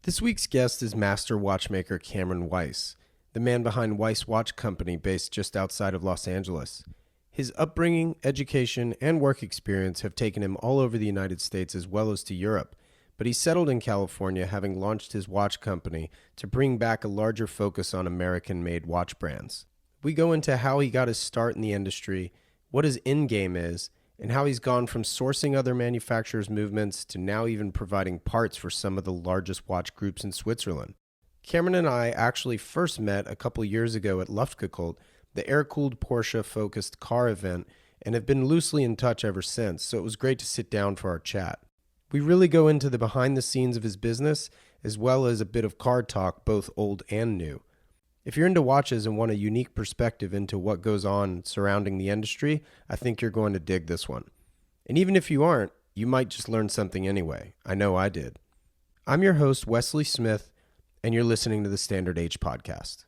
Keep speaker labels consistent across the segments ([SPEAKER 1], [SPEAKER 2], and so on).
[SPEAKER 1] This week's guest is master watchmaker Cameron Weiss, the man behind Weiss Watch Company based just outside of Los Angeles. His upbringing, education, and work experience have taken him all over the United States as well as to Europe, but he settled in California, having launched his watch company to bring back a larger focus on American-made watch brands. We go into how he got his start in the industry, what his end game is, and how he's gone from sourcing other manufacturers' movements to now even providing parts for some of the largest watch groups in Switzerland. Cameron and I actually first met a couple years ago at Luftegkuhlt, the air-cooled Porsche-focused car event, and have been loosely in touch ever since, so it was great to sit down for our chat. We really go into the behind-the-scenes of his business, as well as a bit of car talk, both old and new. If you're into watches and want a unique perspective into what goes on surrounding the industry, I think you're going to dig this one. And even if you aren't, you might just learn something anyway. I know I did. I'm your host, Wesley Smith, and you're listening to the Standard Age Podcast.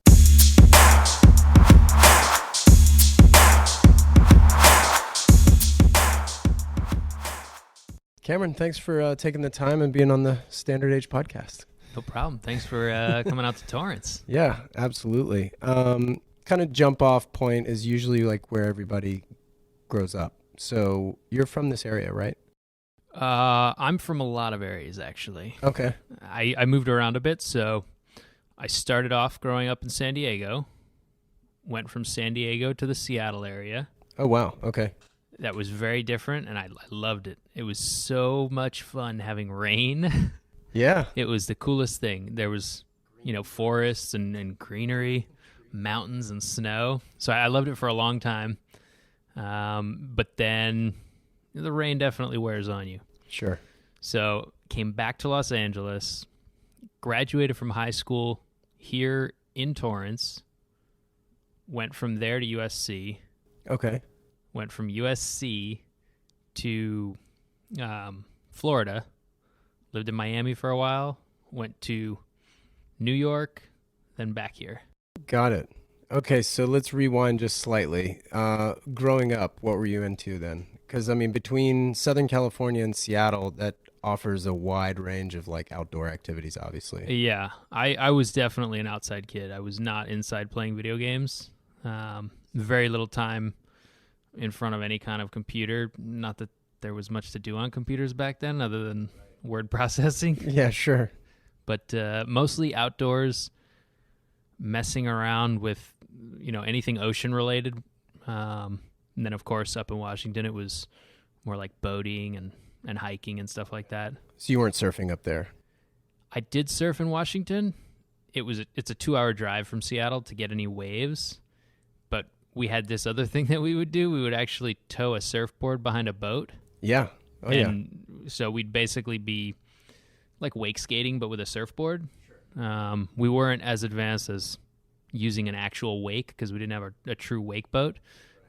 [SPEAKER 1] Cameron, thanks for taking the time and being on the Standard Age Podcast.
[SPEAKER 2] No problem. Thanks for coming out to Torrance.
[SPEAKER 1] Yeah, absolutely. Kind of jump off point is usually like where everybody grows up. So you're from this area, right?
[SPEAKER 2] I'm from a lot of areas, actually.
[SPEAKER 1] Okay.
[SPEAKER 2] I moved around a bit, so I started off growing up in San Diego, went from San Diego to the Seattle area.
[SPEAKER 1] Oh, wow. Okay.
[SPEAKER 2] That was very different, and I loved it. It was so much fun having rain.
[SPEAKER 1] Yeah.
[SPEAKER 2] It was the coolest thing. There was, forests and greenery, mountains and snow. So I loved it for a long time. But then the rain definitely wears on you.
[SPEAKER 1] Sure.
[SPEAKER 2] So came back to Los Angeles, graduated from high school here in Torrance, went from there to USC.
[SPEAKER 1] Okay.
[SPEAKER 2] Went from USC to Florida. Lived in Miami for a while, went to New York, then back here.
[SPEAKER 1] Got it. Okay, so let's rewind just slightly. Growing up, what were you into then? Because, between Southern California and Seattle, that offers a wide range of, outdoor activities, obviously.
[SPEAKER 2] Yeah, I was definitely an outside kid. I was not inside playing video games. Very little time in front of any kind of computer. Not that there was much to do on computers back then other than word processing.
[SPEAKER 1] Yeah, sure.
[SPEAKER 2] But mostly outdoors, messing around with, anything ocean related. And then, of course, up in Washington, it was more like boating and hiking and stuff like that.
[SPEAKER 1] So you weren't surfing up there?
[SPEAKER 2] I did surf in Washington. It's a 2-hour drive from Seattle to get any waves. But we had this other thing that we would do. We would actually tow a surfboard behind a boat.
[SPEAKER 1] Yeah. Oh,
[SPEAKER 2] and so we'd basically be like wake skating, but with a surfboard. Sure. We weren't as advanced as using an actual wake because we didn't have a true wake boat.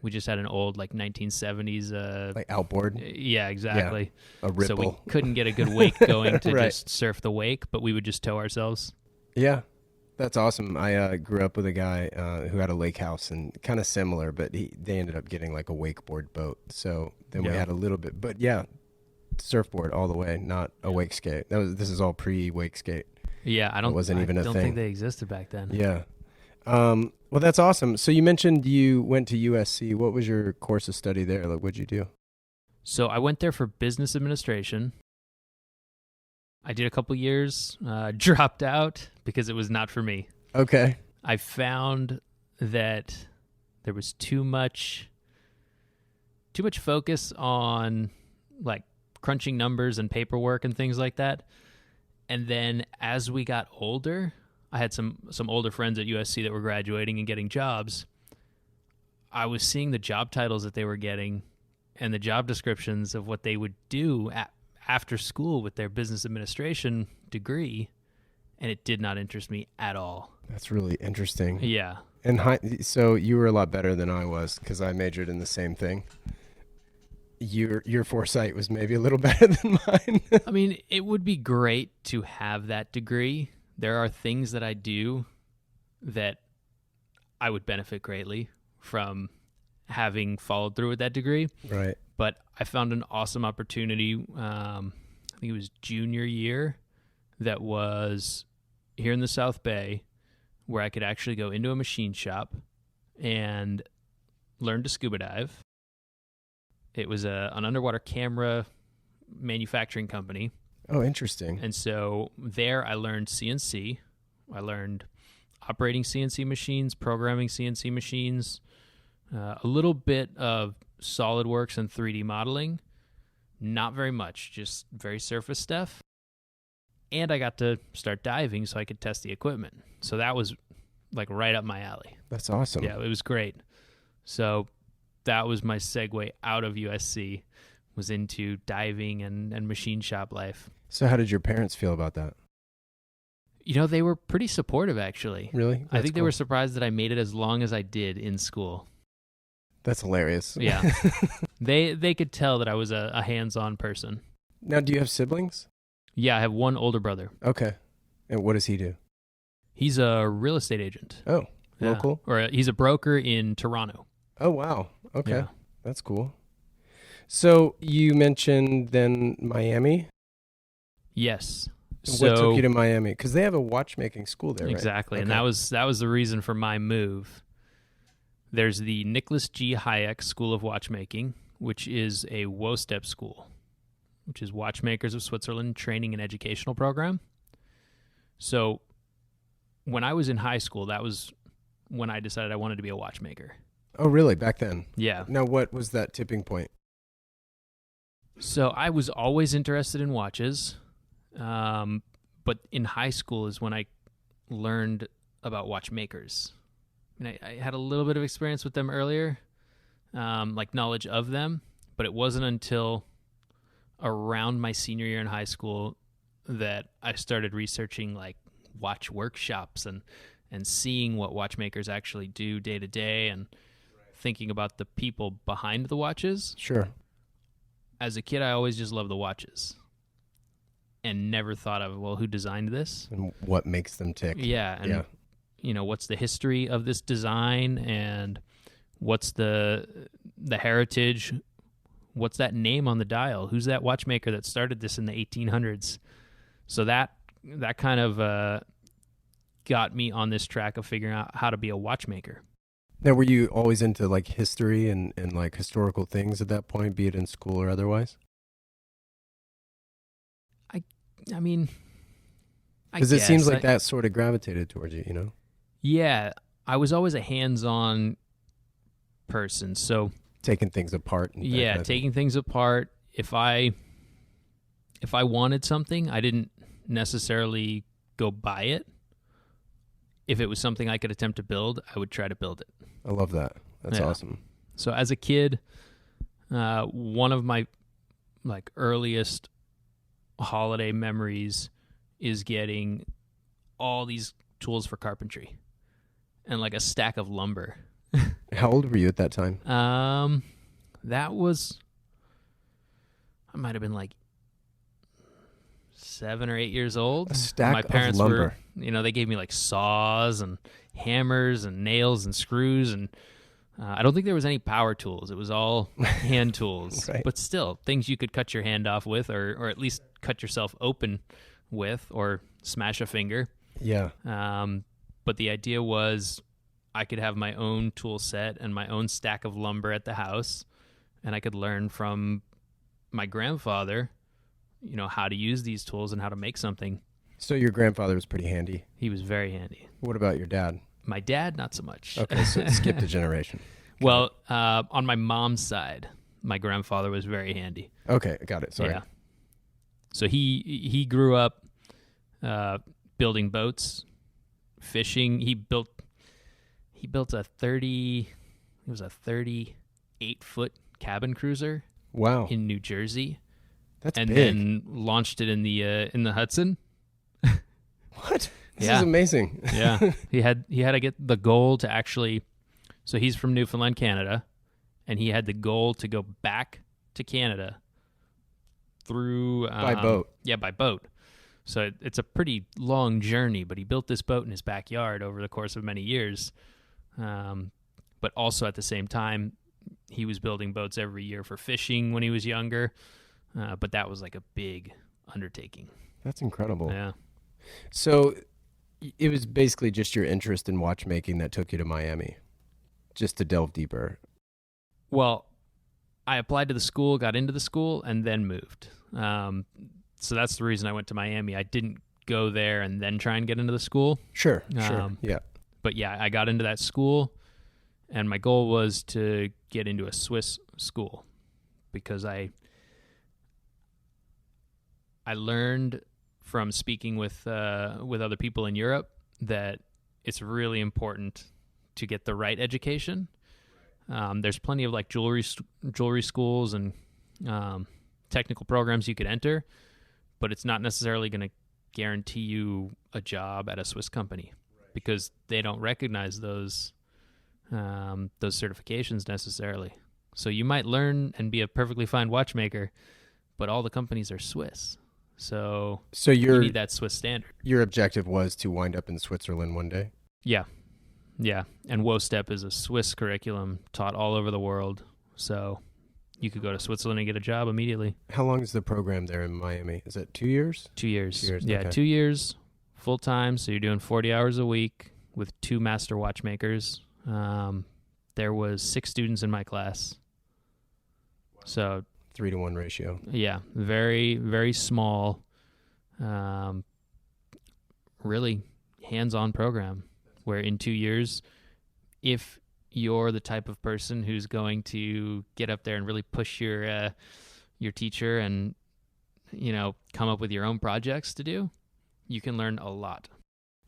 [SPEAKER 2] We just had an old 1970s
[SPEAKER 1] like outboard.
[SPEAKER 2] Yeah, exactly.
[SPEAKER 1] Yeah, a ripple.
[SPEAKER 2] So we couldn't get a good wake going to
[SPEAKER 1] Right.
[SPEAKER 2] just surf the wake, but we would just tow ourselves.
[SPEAKER 1] Yeah. That's awesome. I grew up with a guy who had a lake house and kind of similar, but they ended up getting like a wakeboard boat. So then we had a little bit, but yeah, surfboard all the way, not a wake skate. This is all pre-wake skate.
[SPEAKER 2] Yeah, I don't
[SPEAKER 1] thing.
[SPEAKER 2] think they existed back then.
[SPEAKER 1] Yeah. Well, that's awesome. So you mentioned you went to USC. What was your course of study there? Like, what'd you do?
[SPEAKER 2] So I went there for business administration. I did a couple years, dropped out because it was not for me.
[SPEAKER 1] Okay.
[SPEAKER 2] I found that there was too much focus on crunching numbers and paperwork and things like that. And then as we got older, I had some older friends at USC that were graduating and getting jobs. I was seeing the job titles that they were getting and the job descriptions of what they would do after school with their business administration degree, and it did not interest me at all.
[SPEAKER 1] That's really interesting.
[SPEAKER 2] Yeah.
[SPEAKER 1] And so you were a lot better than I was because I majored in the same thing. Your foresight was maybe a little better than mine.
[SPEAKER 2] It would be great to have that degree. There are things that I do that I would benefit greatly from having followed through with that degree.
[SPEAKER 1] Right.
[SPEAKER 2] But I found an awesome opportunity, I think it was junior year, that was here in the South Bay where I could actually go into a machine shop and learn to scuba dive. It was an underwater camera manufacturing company.
[SPEAKER 1] Oh, interesting.
[SPEAKER 2] And so there I learned CNC. I learned operating CNC machines, programming CNC machines, a little bit of SolidWorks and 3D modeling. Not very much, just very surface stuff. And I got to start diving so I could test the equipment. So that was like right up my alley.
[SPEAKER 1] That's awesome.
[SPEAKER 2] Yeah, it was great. So that was my segue out of USC, was into diving and machine shop life.
[SPEAKER 1] So how did your parents feel about that?
[SPEAKER 2] You know, they were pretty supportive, actually.
[SPEAKER 1] Really?
[SPEAKER 2] I think they were surprised that I made it as long as I did in school.
[SPEAKER 1] That's hilarious.
[SPEAKER 2] Yeah. They could tell that I was a hands-on person.
[SPEAKER 1] Now, do you have siblings?
[SPEAKER 2] Yeah, I have one older brother.
[SPEAKER 1] Okay. And what does he do?
[SPEAKER 2] He's a real estate agent.
[SPEAKER 1] Oh, local?
[SPEAKER 2] Or he's a broker in Toronto.
[SPEAKER 1] Oh, wow. Okay.
[SPEAKER 2] Yeah.
[SPEAKER 1] That's cool. So you mentioned then Miami?
[SPEAKER 2] Yes.
[SPEAKER 1] What took you to Miami? Because they have a watchmaking school there, right?
[SPEAKER 2] Exactly.
[SPEAKER 1] Okay.
[SPEAKER 2] And that was the reason for my move. There's the Nicholas G. Hayek School of Watchmaking, which is a WhoaStep school, which is Watchmakers of Switzerland training and educational program. So when I was in high school, that was when I decided I wanted to be a watchmaker.
[SPEAKER 1] Oh, really? Back then?
[SPEAKER 2] Yeah.
[SPEAKER 1] Now, what was that tipping point?
[SPEAKER 2] So I was always interested in watches, but in high school is when I learned about watchmakers. I mean, I had a little bit of experience with them earlier, like knowledge of them, but it wasn't until around my senior year in high school that I started researching like watch workshops and seeing what watchmakers actually do day to day and thinking about the people behind the watches.
[SPEAKER 1] Sure.
[SPEAKER 2] As a kid, I always just loved the watches and never thought of, well, who designed this?
[SPEAKER 1] And what makes them tick?
[SPEAKER 2] Yeah. And, you know, what's the history of this design and what's the heritage? What's that name on the dial? Who's that watchmaker that started this in the 1800s? So that kind of got me on this track of figuring out how to be a watchmaker.
[SPEAKER 1] Now, were you always into like history and like historical things at that point, be it in school or otherwise?
[SPEAKER 2] I mean,
[SPEAKER 1] because it seems like that sort of gravitated towards you, you know?
[SPEAKER 2] Yeah, I was always a hands-on person, so
[SPEAKER 1] taking things apart. And
[SPEAKER 2] taking things apart. If I wanted something, I didn't necessarily go buy it. If it was something I could attempt to build, I would try to build it.
[SPEAKER 1] I love that. That's awesome.
[SPEAKER 2] So as a kid, one of my like earliest holiday memories is getting all these tools for carpentry and like a stack of lumber.
[SPEAKER 1] How old were you at that time?
[SPEAKER 2] That was, I might have been like 7 or 8 years old.
[SPEAKER 1] A stack
[SPEAKER 2] My parents
[SPEAKER 1] of lumber.
[SPEAKER 2] were, you know, they gave me like saws and hammers and nails and screws, and I don't think there was any power tools. It was all hand tools,
[SPEAKER 1] Right.
[SPEAKER 2] But still things you could cut your hand off with, or at least cut yourself open with, or smash a finger.
[SPEAKER 1] Yeah.
[SPEAKER 2] But the idea was I could have my own tool set and my own stack of lumber at the house, and I could learn from my grandfather, you know, how to use these tools and how to make something.
[SPEAKER 1] So your grandfather was pretty handy.
[SPEAKER 2] He was very handy.
[SPEAKER 1] What about your dad?
[SPEAKER 2] My dad, not so much.
[SPEAKER 1] Okay, so it skipped a generation.
[SPEAKER 2] Well, on my mom's side, my grandfather was very handy.
[SPEAKER 1] Okay, got it. Sorry.
[SPEAKER 2] Yeah. So he grew up building boats, fishing. He built a 38-foot cabin cruiser.
[SPEAKER 1] Wow.
[SPEAKER 2] In New Jersey.
[SPEAKER 1] That's
[SPEAKER 2] and
[SPEAKER 1] big.
[SPEAKER 2] then launched it in the Hudson.
[SPEAKER 1] What? This is amazing.
[SPEAKER 2] Yeah. He had to get the goal to actually, so he's from Newfoundland, Canada, and he had the goal to go back to Canada through
[SPEAKER 1] by boat.
[SPEAKER 2] Yeah, by boat. So it's a pretty long journey, but he built this boat in his backyard over the course of many years. But also at the same time, he was building boats every year for fishing when he was younger. But that was like a big undertaking.
[SPEAKER 1] That's incredible.
[SPEAKER 2] Yeah.
[SPEAKER 1] So it was basically just your interest in watchmaking that took you to Miami, just to delve deeper.
[SPEAKER 2] Well, I applied to the school, got into the school, and then moved. So that's the reason I went to Miami. I didn't go there and then try and get into the school.
[SPEAKER 1] Sure. Yeah.
[SPEAKER 2] But yeah, I got into that school, and my goal was to get into a Swiss school because I learned from speaking with other people in Europe that it's really important to get the right education. There's plenty of like jewelry schools and technical programs you could enter, but it's not necessarily going to guarantee you a job at a Swiss company because they don't recognize those certifications necessarily. So you might learn and be a perfectly fine watchmaker, but all the companies are Swiss. So you need that Swiss standard.
[SPEAKER 1] Your objective was to wind up in Switzerland one day?
[SPEAKER 2] Yeah. And WhoaStep is a Swiss curriculum taught all over the world. So you could go to Switzerland and get a job immediately.
[SPEAKER 1] How long is the program there in Miami? Is it 2 years?
[SPEAKER 2] 2 years.
[SPEAKER 1] 2 years.
[SPEAKER 2] Yeah,
[SPEAKER 1] Okay.
[SPEAKER 2] 2 years full time. So you're doing 40 hours a week with 2 master watchmakers. There was 6 students in my class. So
[SPEAKER 1] 3-to-1 ratio.
[SPEAKER 2] yeah, very, very small, really hands-on program where in 2 years, if you're the type of person who's going to get up there and really push your teacher and, come up with your own projects to do, you can learn a lot.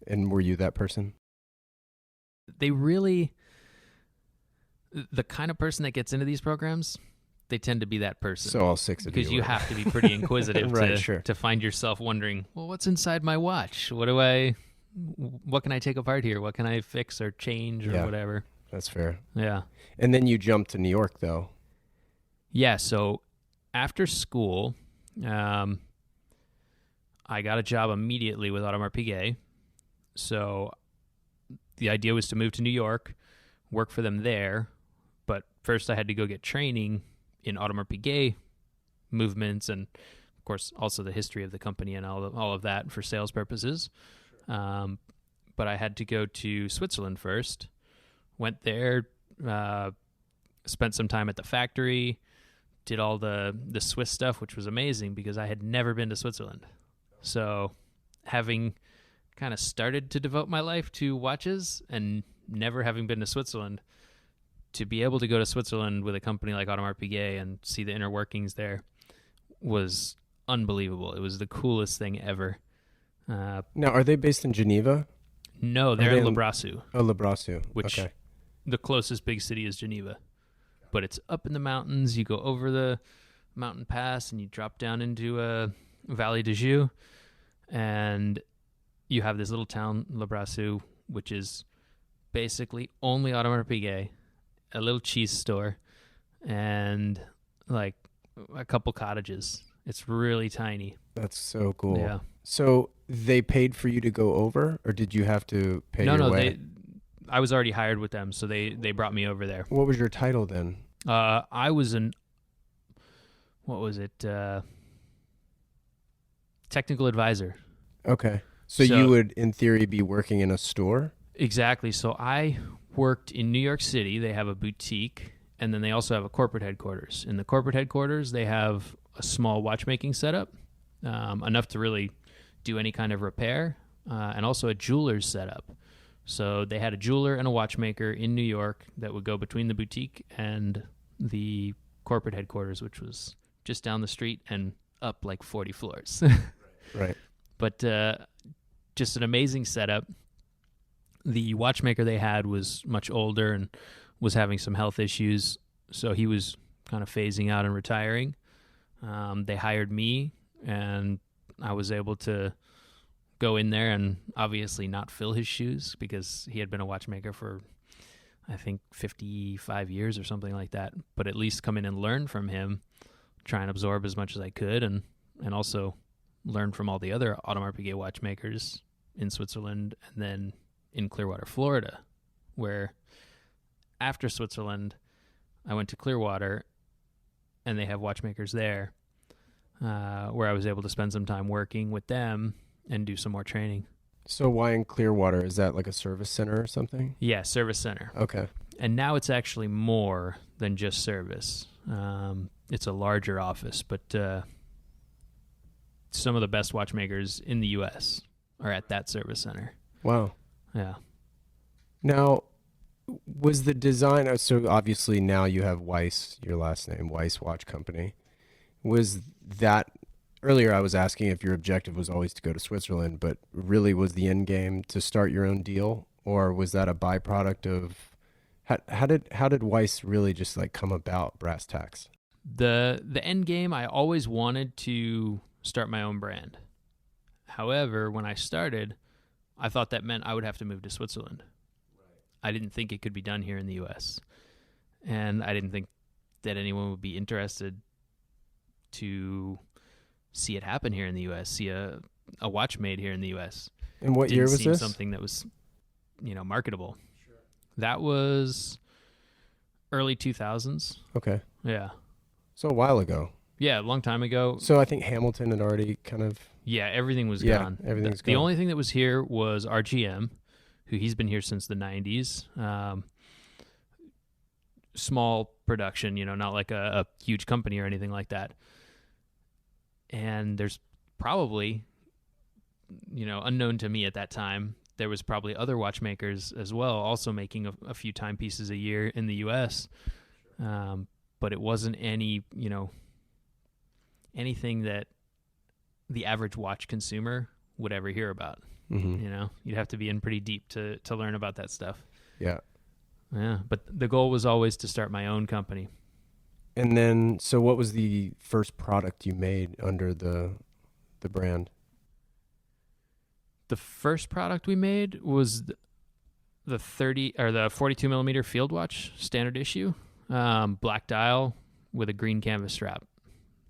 [SPEAKER 1] And were you that person?
[SPEAKER 2] The kind of person that gets into these programs, they tend to be that person.
[SPEAKER 1] So all 6 of you
[SPEAKER 2] because you
[SPEAKER 1] were.
[SPEAKER 2] have to be pretty inquisitive
[SPEAKER 1] Right, sure.
[SPEAKER 2] to find yourself wondering, well, what's inside my watch? What can I take apart here? What can I fix or change or whatever?
[SPEAKER 1] That's fair.
[SPEAKER 2] Yeah.
[SPEAKER 1] And then you jumped to New York, though.
[SPEAKER 2] Yeah, so after school, I got a job immediately with Audemars Piguet. So the idea was to move to New York, work for them there, but first I had to go get training in Audemars Piguet movements and, of course, also the history of the company and all of that for sales purposes. But I had to go to Switzerland first. Went there, spent some time at the factory, did all the Swiss stuff, which was amazing because I had never been to Switzerland. So having kind of started to devote my life to watches and never having been to Switzerland, to be able to go to Switzerland with a company like Audemars Piguet and see the inner workings there was unbelievable. It was the coolest thing ever.
[SPEAKER 1] Now, are they based in Geneva?
[SPEAKER 2] No, they're in Le Brassus.
[SPEAKER 1] Oh, Le Brassus.
[SPEAKER 2] Which
[SPEAKER 1] okay.
[SPEAKER 2] The closest big city is Geneva. But it's up in the mountains. You go over the mountain pass and you drop down into Valley de Joux. And you have this little town, Le Brassus, which is basically only Audemars Piguet, a little cheese store, and like a couple cottages. It's really tiny.
[SPEAKER 1] That's so cool.
[SPEAKER 2] Yeah.
[SPEAKER 1] So they paid for you to go over, or did you have to pay your way?
[SPEAKER 2] I was already hired with them, so they brought me over there.
[SPEAKER 1] What was your title then?
[SPEAKER 2] I was technical advisor.
[SPEAKER 1] Okay. So you would, in theory, be working in a store?
[SPEAKER 2] Exactly. So I worked in New York City. They have a boutique, and then they also have a corporate headquarters. In the corporate headquarters, they have a small watchmaking setup, enough to really do any kind of repair, and also a jeweler's setup. So they had a jeweler and a watchmaker in New York that would go between the boutique and the corporate headquarters, which was just down the street and up like 40 floors.
[SPEAKER 1] Right.
[SPEAKER 2] But just an amazing setup. The watchmaker they had was much older and was having some health issues, so he was kind of phasing out and retiring. They hired me, and I was able to go in there and obviously not fill his shoes because he had been a watchmaker for, I think, 55 years or something like that, but at least come in and learn from him, try and absorb as much as I could, and also learn from all the other Audemars Piguet watchmakers in Switzerland and then in Clearwater, Florida, where after Switzerland, I went to Clearwater, and they have watchmakers there, where I was able to spend some time working with them and do some more training.
[SPEAKER 1] So why in Clearwater? Is that like a service center or something?
[SPEAKER 2] Yeah, service center.
[SPEAKER 1] Okay.
[SPEAKER 2] And now it's actually more than just service. It's a larger office, but some of the best watchmakers in the U.S. are at that service center.
[SPEAKER 1] Wow.
[SPEAKER 2] Yeah.
[SPEAKER 1] Now, was the design, so obviously now you have Weiss, your last name, Weiss Watch Company. Was that, earlier I was asking if your objective was always to go to Switzerland, but really was the end game to start your own deal? Or was that a byproduct of, how did Weiss really just like come about, brass tacks?
[SPEAKER 2] The end game, I always wanted to start my own brand. However, when I started, I thought that meant I would have to move to Switzerland. I didn't think it could be done here in the U.S. And I didn't think that anyone would be interested to see it happen here in the U.S., see a watch made here in the U.S.
[SPEAKER 1] And what year was this?
[SPEAKER 2] Something that was, marketable. Sure. That was early 2000s.
[SPEAKER 1] Okay.
[SPEAKER 2] Yeah.
[SPEAKER 1] So a while ago.
[SPEAKER 2] Yeah, a long time ago.
[SPEAKER 1] So I think Hamilton had already kind of...
[SPEAKER 2] Yeah, everything was gone.
[SPEAKER 1] Everything's gone.
[SPEAKER 2] The only thing that was here was RGM, who he's been here since the 90s. Small production, not like a huge company or anything like that. And there's probably, unknown to me at that time, there was probably other watchmakers as well, also making a few timepieces a year in the U.S. But it wasn't anything that the average watch consumer would ever hear about. Mm-hmm. You'd have to be in pretty deep to learn about that stuff.
[SPEAKER 1] Yeah.
[SPEAKER 2] Yeah. But the goal was always to start my own company.
[SPEAKER 1] And then, so what was the first product you made under the brand?
[SPEAKER 2] The first product we made was the 42 millimeter field watch, standard issue, black dial with a green canvas strap.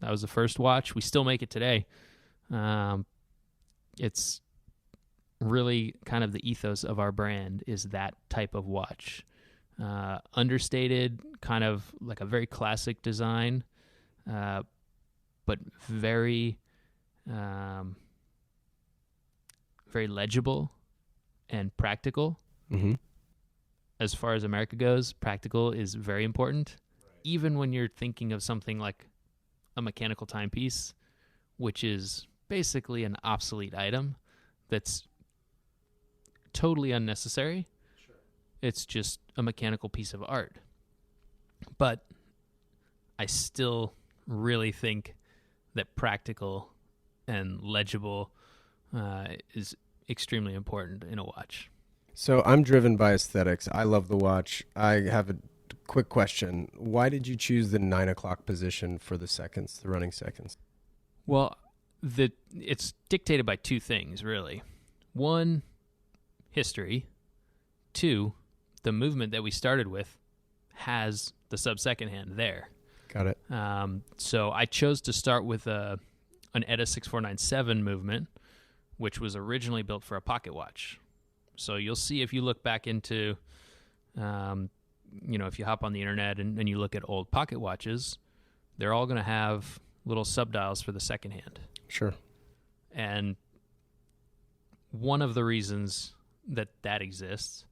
[SPEAKER 2] That was the first watch. We still make it today. It's really kind of the ethos of our brand is that type of watch. Understated, kind of like a very classic design, but very, very legible and practical. Mm-hmm. As far as America goes, practical is very important. Right. Even when you're thinking of something like a mechanical timepiece, which is basically an obsolete item that's totally unnecessary. Sure. It's just a mechanical piece of art. But I still really think that practical and legible is extremely important in a watch.
[SPEAKER 1] So I'm driven by aesthetics. I love the watch. I have a quick question. Why did you choose the 9 o'clock position for the seconds, the running seconds?
[SPEAKER 2] Well, it's dictated by two things, really. One, history. Two, the movement that we started with has the sub-second hand there.
[SPEAKER 1] Got it.
[SPEAKER 2] So I chose to start with an ETA 6497 movement, which was originally built for a pocket watch. So you'll see if you look back into, if you hop on the internet and you look at old pocket watches, they're all going to have little subdials for the second hand.
[SPEAKER 1] Sure.
[SPEAKER 2] And one of the reasons that exists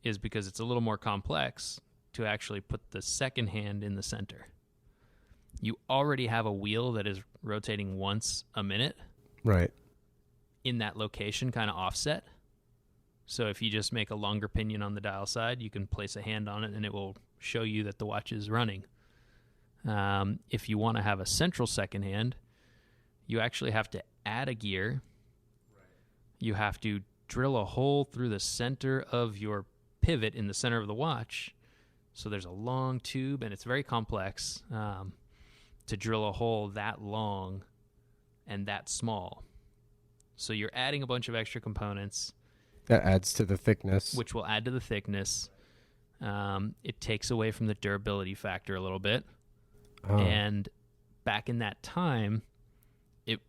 [SPEAKER 2] is because it's a little more complex to actually put the second hand in the center. You already have a wheel that is rotating once a minute.
[SPEAKER 1] Right.
[SPEAKER 2] In that location, kind of offset. So if you just make a longer pinion on the dial side, you can place a hand on it and it will show you that the watch is running. If you want to have a central second hand, you actually have to add a gear. Right. You have to drill a hole through the center of your pivot in the center of the watch. So there's a long tube, and it's very complex to drill a hole that long and that small. So you're adding a bunch of extra components.
[SPEAKER 1] That adds to the thickness.
[SPEAKER 2] Which will add to the thickness. It takes away from the durability factor a little bit. Oh. And back in that time, it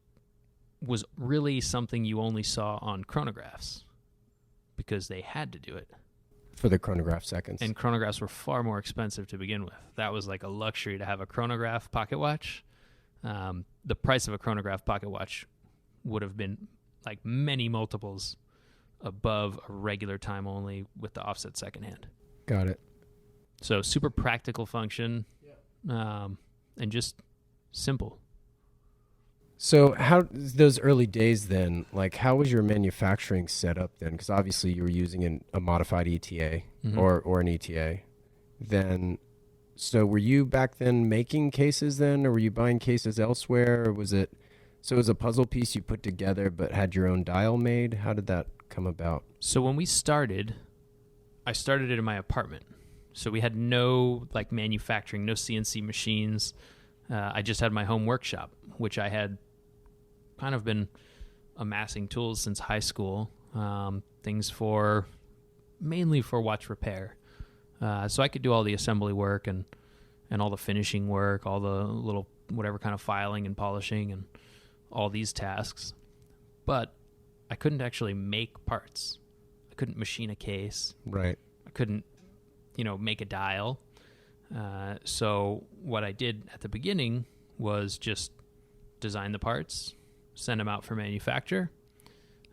[SPEAKER 2] was really something you only saw on chronographs because they had to do it.
[SPEAKER 1] For the chronograph seconds.
[SPEAKER 2] And chronographs were far more expensive to begin with. That was like a luxury to have a chronograph pocket watch. The price of a chronograph pocket watch would have been like many multiples above a regular time only with the offset second hand.
[SPEAKER 1] Got it.
[SPEAKER 2] So super practical function, and just simple.
[SPEAKER 1] So how those early days then, like how was your manufacturing set up then? Because obviously you were using a modified ETA or an ETA. Then, so were you back then making cases then, or were you buying cases elsewhere? Or was it, so it was a puzzle piece you put together but had your own dial made? How did that come about?
[SPEAKER 2] So when we started, I started it in my apartment. So we had no like manufacturing, no CNC machines. I just had my home workshop, which I had kind of been amassing tools since high school, things for mainly for watch repair. So I could do all the assembly work and all the finishing work, all the little whatever kind of filing and polishing and all these tasks. But I couldn't actually make parts. I couldn't machine a case.
[SPEAKER 1] Right.
[SPEAKER 2] I couldn't, make a dial. So what I did at the beginning was just design the parts, send them out for manufacture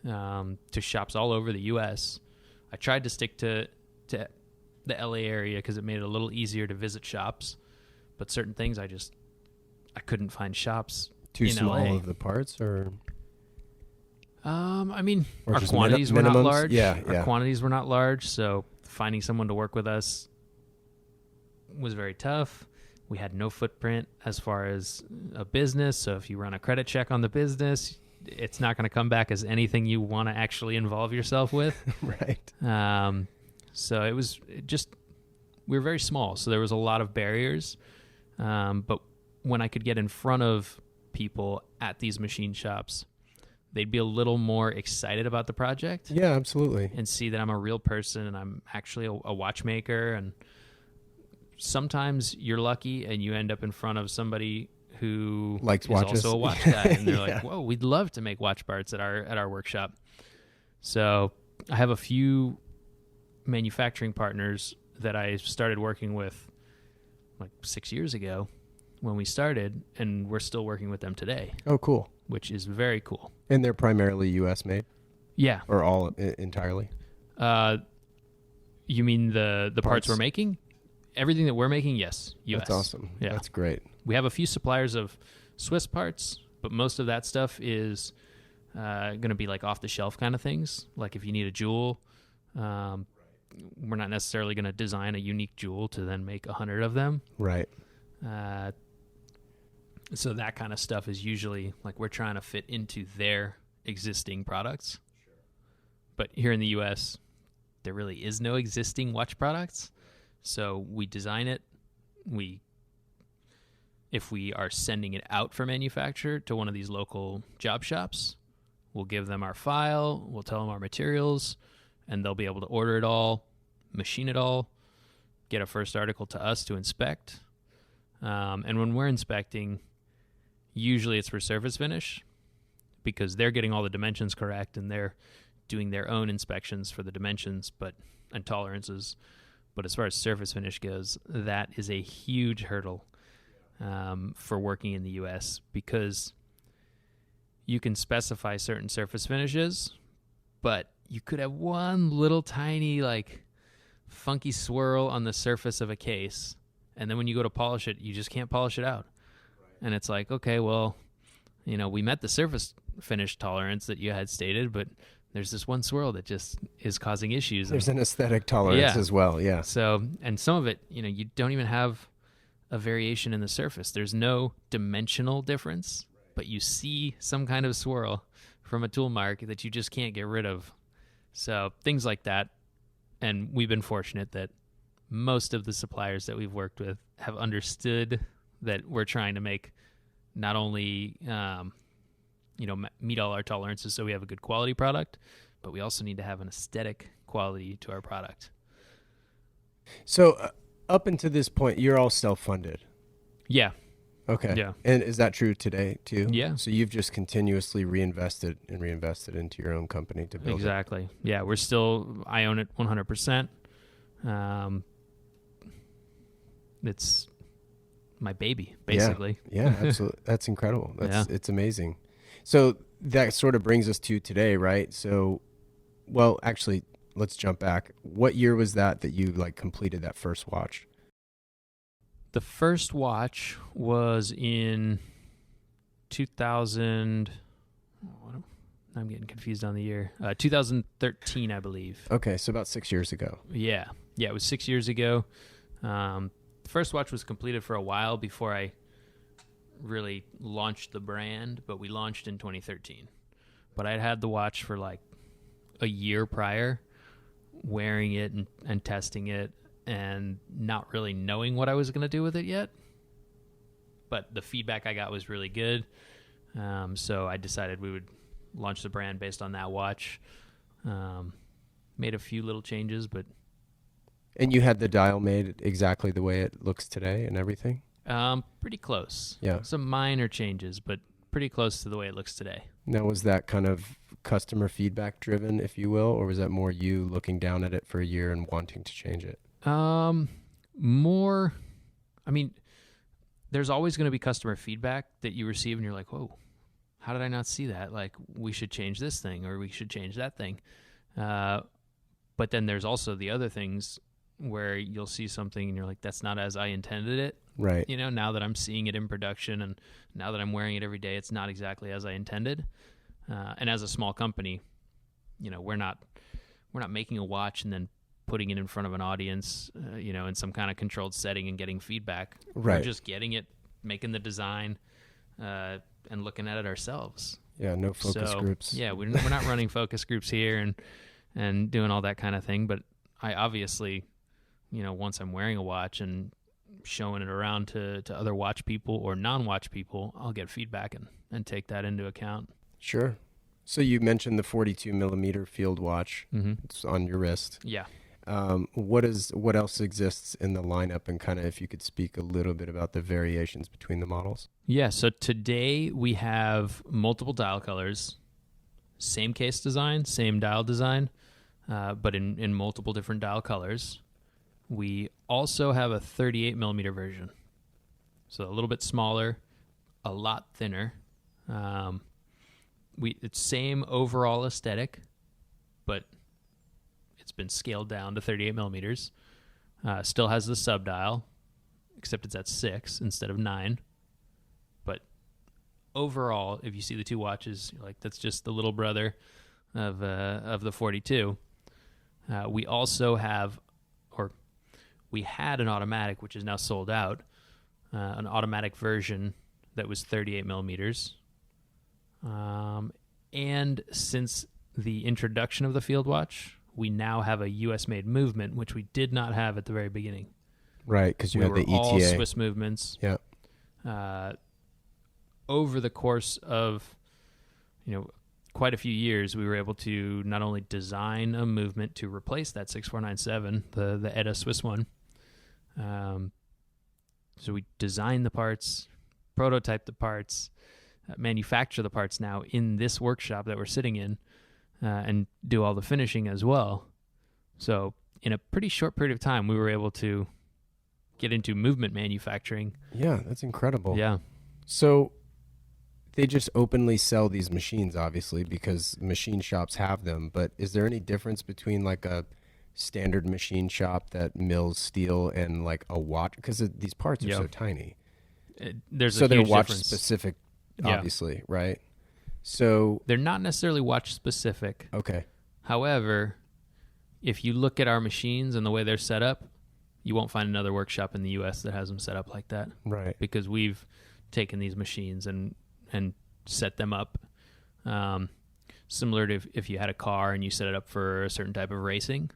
[SPEAKER 2] to shops all over the U.S. I tried to stick to the L.A. area because it made it a little easier to visit shops, but certain things I couldn't find shops
[SPEAKER 1] Too
[SPEAKER 2] in
[SPEAKER 1] small
[SPEAKER 2] LA.
[SPEAKER 1] of the parts, or
[SPEAKER 2] I mean,
[SPEAKER 1] or
[SPEAKER 2] our
[SPEAKER 1] just
[SPEAKER 2] quantities were not
[SPEAKER 1] minimums?
[SPEAKER 2] large.
[SPEAKER 1] Yeah.
[SPEAKER 2] Our quantities were not large, so finding someone to work with us was very tough. We had no footprint as far as a business, so if you run a credit check on the business, it's not going to come back as anything you want to actually involve yourself with.
[SPEAKER 1] Right.
[SPEAKER 2] So we were very small, so there was a lot of barriers. But when I could get in front of people at these machine shops, they'd be a little more excited about the project.
[SPEAKER 1] Yeah, absolutely.
[SPEAKER 2] And see that I'm a real person and I'm actually a watchmaker. And sometimes you're lucky and you end up in front of somebody who
[SPEAKER 1] likes
[SPEAKER 2] is
[SPEAKER 1] watches.
[SPEAKER 2] also a watch guy. And they're
[SPEAKER 1] Yeah.
[SPEAKER 2] like, whoa, we'd love to make watch parts at our workshop. So I have a few manufacturing partners that I started working with like 6 years ago when we started, and we're still working with them today.
[SPEAKER 1] Oh, cool.
[SPEAKER 2] Which is very cool.
[SPEAKER 1] And they're primarily U.S. made?
[SPEAKER 2] Yeah.
[SPEAKER 1] Or all entirely?
[SPEAKER 2] You mean the parts we're making? Everything that we're making, yes, U.S.
[SPEAKER 1] That's awesome.
[SPEAKER 2] Yeah.
[SPEAKER 1] That's great.
[SPEAKER 2] We have a few suppliers of Swiss parts, but most of that stuff is going to be like off-the-shelf kind of things. Like if you need a jewel, we're not necessarily going to design a unique jewel to then make 100 of them.
[SPEAKER 1] Right.
[SPEAKER 2] So that kind of stuff is usually like we're trying to fit into their existing products. Sure. But here in the U.S., there really is no existing watch products. So we design it. If we are sending it out for manufacture to one of these local job shops, we'll give them our file, we'll tell them our materials, and they'll be able to order it all, machine it all, get a first article to us to inspect. And when we're inspecting, usually it's for surface finish because they're getting all the dimensions correct and they're doing their own inspections for the dimensions and tolerances. But as far as surface finish goes, that is a huge hurdle for working in the U.S. because you can specify certain surface finishes, but you could have one little tiny like funky swirl on the surface of a case, and then when you go to polish it, you just can't polish it out. Right. And it's like, okay, well, we met the surface finish tolerance that you had stated, but there's this one swirl that just is causing issues.
[SPEAKER 1] There's an aesthetic tolerance as well, yeah.
[SPEAKER 2] So, and some of it, you don't even have a variation in the surface. There's no dimensional difference, but you see some kind of swirl from a tool mark that you just can't get rid of. So things like that. And we've been fortunate that most of the suppliers that we've worked with have understood that we're trying to make not only meet all our tolerances so we have a good quality product, but we also need to have an aesthetic quality to our product.
[SPEAKER 1] So up until this point, you're all self-funded?
[SPEAKER 2] Yeah.
[SPEAKER 1] Okay.
[SPEAKER 2] Yeah.
[SPEAKER 1] And is that true today too?
[SPEAKER 2] Yeah.
[SPEAKER 1] So you've just continuously reinvested into your own company to build
[SPEAKER 2] Exactly. It. Yeah. I own it 100%. It's my baby, basically.
[SPEAKER 1] Yeah, absolutely. That's incredible. It's amazing. So that sort of brings us to today, right? So, well, actually, let's jump back. What year was that you like completed that first watch?
[SPEAKER 2] The first watch was in 2000. I'm getting confused on the year. 2013, I believe.
[SPEAKER 1] Okay, so about 6 years ago.
[SPEAKER 2] Yeah, it was 6 years ago. The first watch was completed for a while before I really launched the brand, but we launched in 2013. But I'd had the watch for like a year prior, wearing it and testing it, and not really knowing what I was going to do with it yet. But the feedback I got was really good. So I decided we would launch the brand based on that watch. Made a few little changes, but...
[SPEAKER 1] And you had the dial made exactly the way it looks today and everything?
[SPEAKER 2] Pretty close.
[SPEAKER 1] Yeah.
[SPEAKER 2] Some minor changes, but pretty close to the way it looks today.
[SPEAKER 1] Now, was that kind of customer feedback driven, if you will, or was that more you looking down at it for a year and wanting to change it?
[SPEAKER 2] More, I mean, there's always going to be customer feedback that you receive and you're like, whoa, how did I not see that? Like, we should change this thing or we should change that thing. But then there's also the other things where you'll see something and you're like, that's not as I intended it.
[SPEAKER 1] Right.
[SPEAKER 2] You know, now that I'm seeing it in production and now that I'm wearing it every day, it's not exactly as I intended. And as a small company, you know, we're not making a watch and then putting it in front of an audience, you know, in some kind of controlled setting and getting feedback.
[SPEAKER 1] Right.
[SPEAKER 2] We're just getting it, making the design, and looking at it ourselves.
[SPEAKER 1] Yeah, no focus groups.
[SPEAKER 2] Yeah, we're not running focus groups here and doing all that kind of thing. But I obviously, you know, once I'm wearing a watch and showing it around to other watch people or non-watch people, I'll get feedback and take that into account.
[SPEAKER 1] Sure. So you mentioned the 42 millimeter field watch.
[SPEAKER 2] Mm-hmm.
[SPEAKER 1] It's on your wrist.
[SPEAKER 2] Yeah.
[SPEAKER 1] What else exists in the lineup, and kind of if you could speak a little bit about the variations between the models?
[SPEAKER 2] Yeah, so today we have multiple dial colors, same case design, same dial design, but in multiple different dial colors. We also have a 38 millimeter version, so a little bit smaller, a lot thinner. It's same overall aesthetic, but it's been scaled down to 38 millimeters. Still has the sub dial, except it's at 6 instead of 9. But overall, if you see the two watches, you're like, that's just the little brother of the 42. We also have, or we had an automatic, which is now sold out, an automatic version that was 38 millimeters. And since the introduction of the field watch, we now have a U.S.-made movement, which we did not have at the very beginning.
[SPEAKER 1] Right, because you had the ETA.
[SPEAKER 2] All Swiss movements.
[SPEAKER 1] Yeah.
[SPEAKER 2] Over the course of, quite a few years, we were able to not only design a movement to replace that 6497, the ETA Swiss one. So we designed the parts, prototyped the parts, manufacture the parts now in this workshop that we're sitting in, and do all the finishing as well. So in a pretty short period of time, we were able to get into movement manufacturing.
[SPEAKER 1] Yeah, that's incredible.
[SPEAKER 2] Yeah.
[SPEAKER 1] So they just openly sell these machines, obviously, because machine shops have them. But is there any difference between like a standard machine shop that mills steel and like a watch? Because these parts are so tiny.
[SPEAKER 2] There's a huge
[SPEAKER 1] they're watch
[SPEAKER 2] difference.
[SPEAKER 1] Specific, obviously, right? So
[SPEAKER 2] they're not necessarily watch specific.
[SPEAKER 1] Okay.
[SPEAKER 2] However, if you look at our machines and the way they're set up, you won't find another workshop in the U.S. that has them set up like that.
[SPEAKER 1] Right.
[SPEAKER 2] Because we've taken these machines and set them up similar to if you had a car and you set it up for a certain type of racing.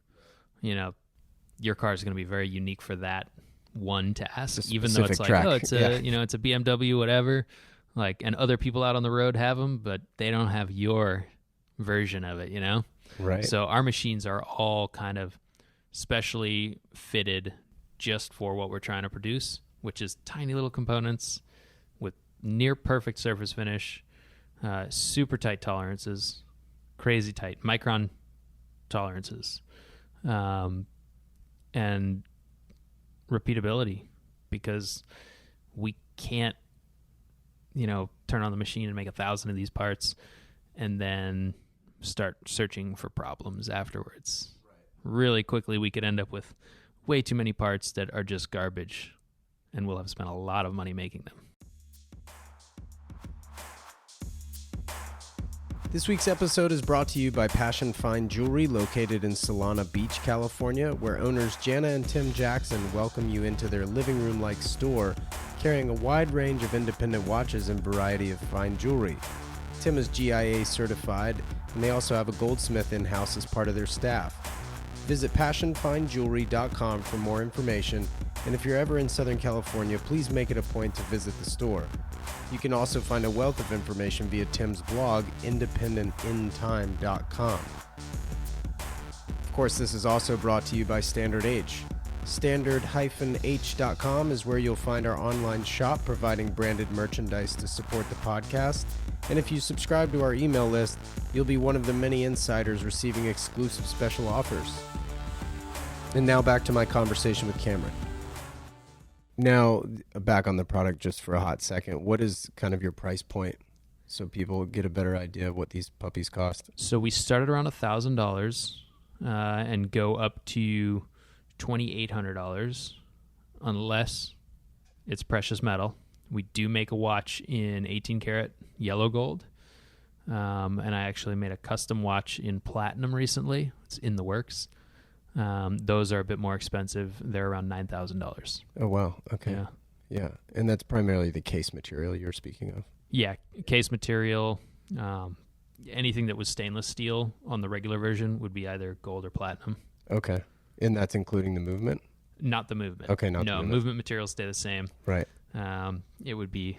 [SPEAKER 2] Your car is going to be very unique for that one task, even though it's like,
[SPEAKER 1] track.
[SPEAKER 2] it's a BMW, whatever. Like, and other people out on the road have them, but they don't have your version of it,
[SPEAKER 1] Right.
[SPEAKER 2] So our machines are all kind of specially fitted just for what we're trying to produce, which is tiny little components with near perfect surface finish, super tight tolerances, crazy tight micron tolerances, and repeatability, because we can't turn on the machine and make 1,000 of these parts and then start searching for problems afterwards. Really quickly, we could end up with way too many parts that are just garbage, and we'll have spent a lot of money making them.
[SPEAKER 1] This week's episode is brought to you by Passion Fine Jewelry, located in Solana Beach, California, where owners Jana and Tim Jackson welcome you into their living room-like store, carrying a wide range of independent watches and variety of fine jewelry. Tim is GIA certified, and they also have a goldsmith in-house as part of their staff. Visit passionfinejewelry.com for more information, and if you're ever in Southern California, please make it a point to visit the store. You can also find a wealth of information via Tim's blog, independentintime.com. Of course, this is also brought to you by Standard H. Standard-H.com is where you'll find our online shop providing branded merchandise to support the podcast. And if you subscribe to our email list, you'll be one of the many insiders receiving exclusive special offers. And now back to my conversation with Cameron. Now, back on the product just for a hot second, what is kind of your price point so people get a better idea of what these puppies cost?
[SPEAKER 2] So we started around $1,000 and go up to $2,800 unless it's precious metal. We do make a watch in 18 karat yellow gold, and I actually made a custom watch in platinum recently. It's in the works. Those are a bit more expensive. They're around $9,000.
[SPEAKER 1] Oh, wow. Okay.
[SPEAKER 2] Yeah.
[SPEAKER 1] Yeah. And that's primarily the case material you're speaking of.
[SPEAKER 2] Yeah, case material. Anything that was stainless steel on the regular version would be either gold or platinum.
[SPEAKER 1] Okay. And that's including the movement?
[SPEAKER 2] Not the movement.
[SPEAKER 1] Okay, not the
[SPEAKER 2] movement materials stay the same.
[SPEAKER 1] Right.
[SPEAKER 2] It would be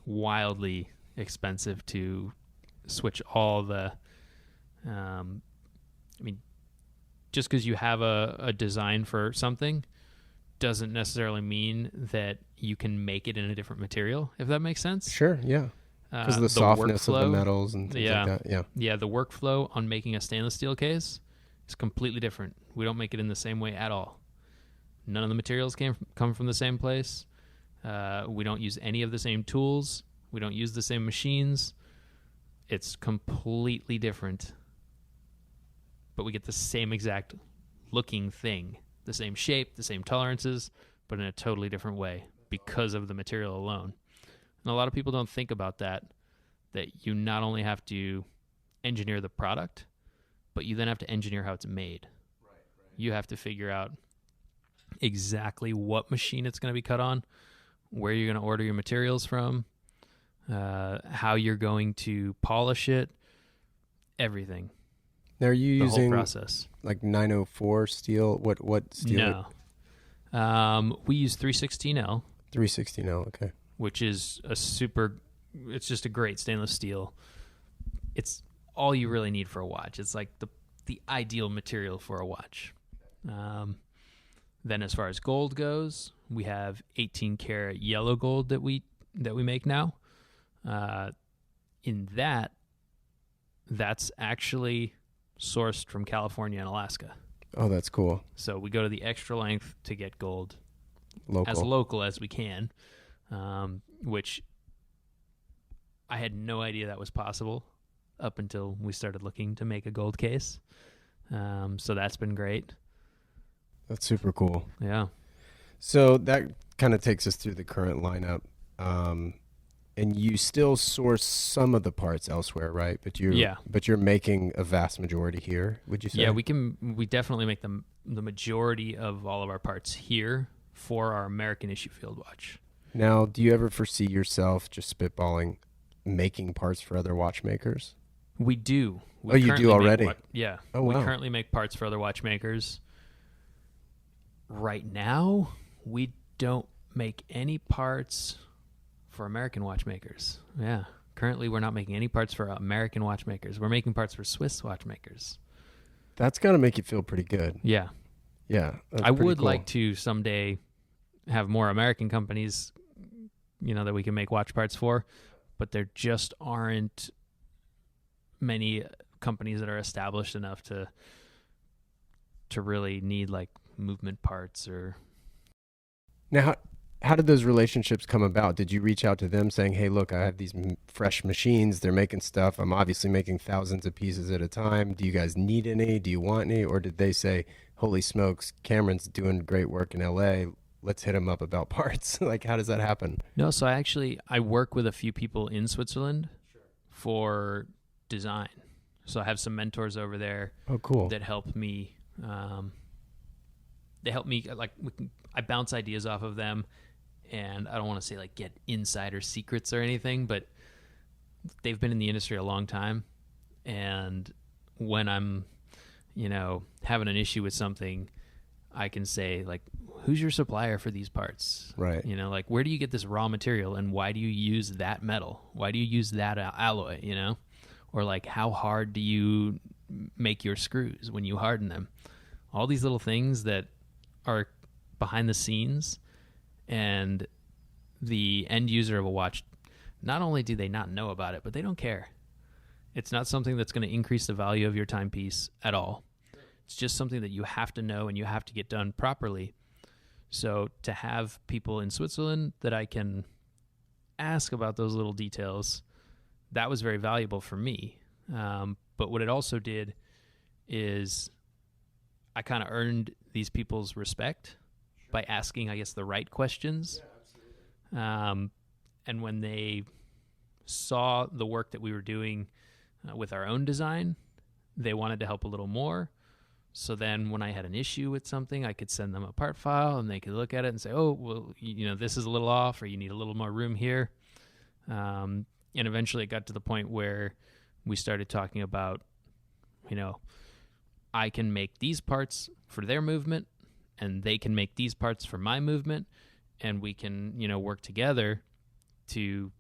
[SPEAKER 2] wildly expensive to switch all the... just because you have a design for something doesn't necessarily mean that you can make it in a different material, if that makes sense.
[SPEAKER 1] Sure, yeah. Because of the softness of the metals and things like that. Yeah.
[SPEAKER 2] Yeah, the workflow on making a stainless steel case is completely different. We don't make it in the same way at all. None of the materials come from the same place. We don't use any of the same tools. We don't use the same machines. It's completely different. But we get the same exact looking thing, the same shape, the same tolerances, but in a totally different way because of the material alone. And a lot of people don't think about that you not only have to engineer the product, but you then have to engineer how it's made. Right. You have to figure out exactly what machine it's going to be cut on, where you're going to order your materials from, how you're going to polish it, everything.
[SPEAKER 1] Now, are you using
[SPEAKER 2] whole process
[SPEAKER 1] like 904 steel? What steel?
[SPEAKER 2] No. We use 316L.
[SPEAKER 1] 316L, okay.
[SPEAKER 2] Which is it's just a great stainless steel. It's all you really need for a watch. It's like the ideal material for a watch. Then as far as gold goes, we have 18 karat yellow gold that we make now. That's actually sourced from California and Alaska.
[SPEAKER 1] Oh, that's cool.
[SPEAKER 2] So we go to the extra length to get gold
[SPEAKER 1] as
[SPEAKER 2] local as we can, which I had no idea that was possible up until we started looking to make a gold case. So that's been great.
[SPEAKER 1] That's super cool.
[SPEAKER 2] Yeah.
[SPEAKER 1] So that kind of takes us through the current lineup. And you still source some of the parts elsewhere, right? But you're making a vast majority here, would you say?
[SPEAKER 2] Yeah, we definitely make the majority of all of our parts here for our American issue field watch.
[SPEAKER 1] Now, do you ever foresee yourself, just spitballing, making parts for other watchmakers?
[SPEAKER 2] We do.
[SPEAKER 1] You do already?
[SPEAKER 2] Yeah.
[SPEAKER 1] Oh, wow.
[SPEAKER 2] We currently make parts for other watchmakers. Right now, we don't make any parts for American watchmakers. Yeah. Currently, we're not making any parts for American watchmakers. We're making parts for Swiss watchmakers.
[SPEAKER 1] That's got to make you feel pretty good.
[SPEAKER 2] Yeah.
[SPEAKER 1] Yeah.
[SPEAKER 2] I would like to someday have more American companies, that we can make watch parts for, but there just aren't many companies that are established enough to really need like movement parts or.
[SPEAKER 1] Now, how did those relationships come about? Did you reach out to them saying, hey, look, I have these fresh machines. They're making stuff. I'm obviously making thousands of pieces at a time. Do you guys need any? Do you want any? Or did they say, holy smokes, Cameron's doing great work in LA. Let's hit him up about parts. Like, how does that happen?
[SPEAKER 2] No, so I work with a few people in Switzerland for design. So I have some mentors over there.
[SPEAKER 1] Oh, cool.
[SPEAKER 2] That help me. They help me, like, I bounce ideas off of them, and I don't want to say, like, get insider secrets or anything, but they've been in the industry a long time, and when I'm, having an issue with something, I can say, like, who's your supplier for these parts?
[SPEAKER 1] Right.
[SPEAKER 2] Like, where do you get this raw material, and why do you use that metal? Why do you use that alloy, Or, like, how hard do you make your screws when you harden them? All these little things that are behind the scenes, and the end user of a watch, not only do they not know about it, but they don't care. It's not something that's going to increase the value of your timepiece at all. It's just something that you have to know and you have to get done properly. So to have people in Switzerland that I can ask about those little details, that was very valuable for me. But what it also did is I kind of earned these people's respect by asking, I guess, the right questions. And when they saw the work that we were doing with our own design, they wanted to help a little more. So then when I had an issue with something, I could send them a part file and they could look at it and say, oh, well, this is a little off, or you need a little more room here. And eventually it got to the point where we started talking about, I can make these parts for their movement and they can make these parts for my movement, and we can, work together to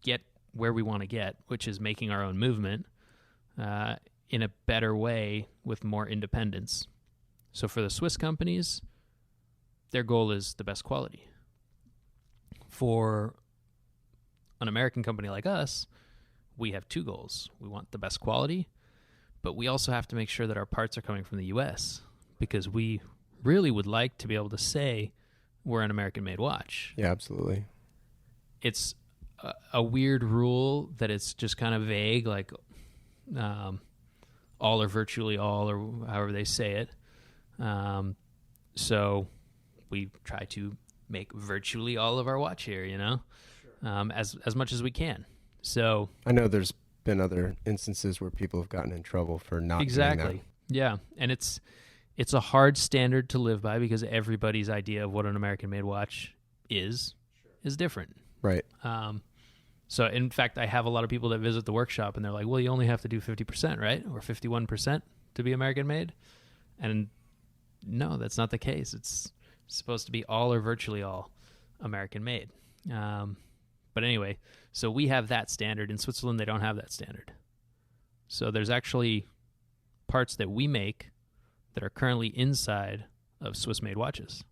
[SPEAKER 2] get where we want to get, which is making our own movement in a better way with more independence. So for the Swiss companies, their goal is the best quality. For an American company like us, we have two goals. We want the best quality, but we also have to make sure that our parts are coming from the U.S. because we really would like to be able to say we're an American-made watch.
[SPEAKER 1] Yeah, absolutely.
[SPEAKER 2] It's a weird rule that it's just kind of vague, like all or virtually all, or however they say it. So we try to make virtually all of our watch here, as much as we can. So
[SPEAKER 1] I know there's been other instances where people have gotten in trouble for not doing that.
[SPEAKER 2] Yeah, and it's a hard standard to live by because everybody's idea of what an American-made watch is different.
[SPEAKER 1] Right.
[SPEAKER 2] So, in fact, I have a lot of people that visit the workshop, and they're like, well, you only have to do 50%, right? Or 51% to be American-made? And no, that's not the case. It's supposed to be all or virtually all American-made. But anyway, so we have that standard. In Switzerland, they don't have that standard. So there's actually parts that we make that are currently inside of Swiss-made watches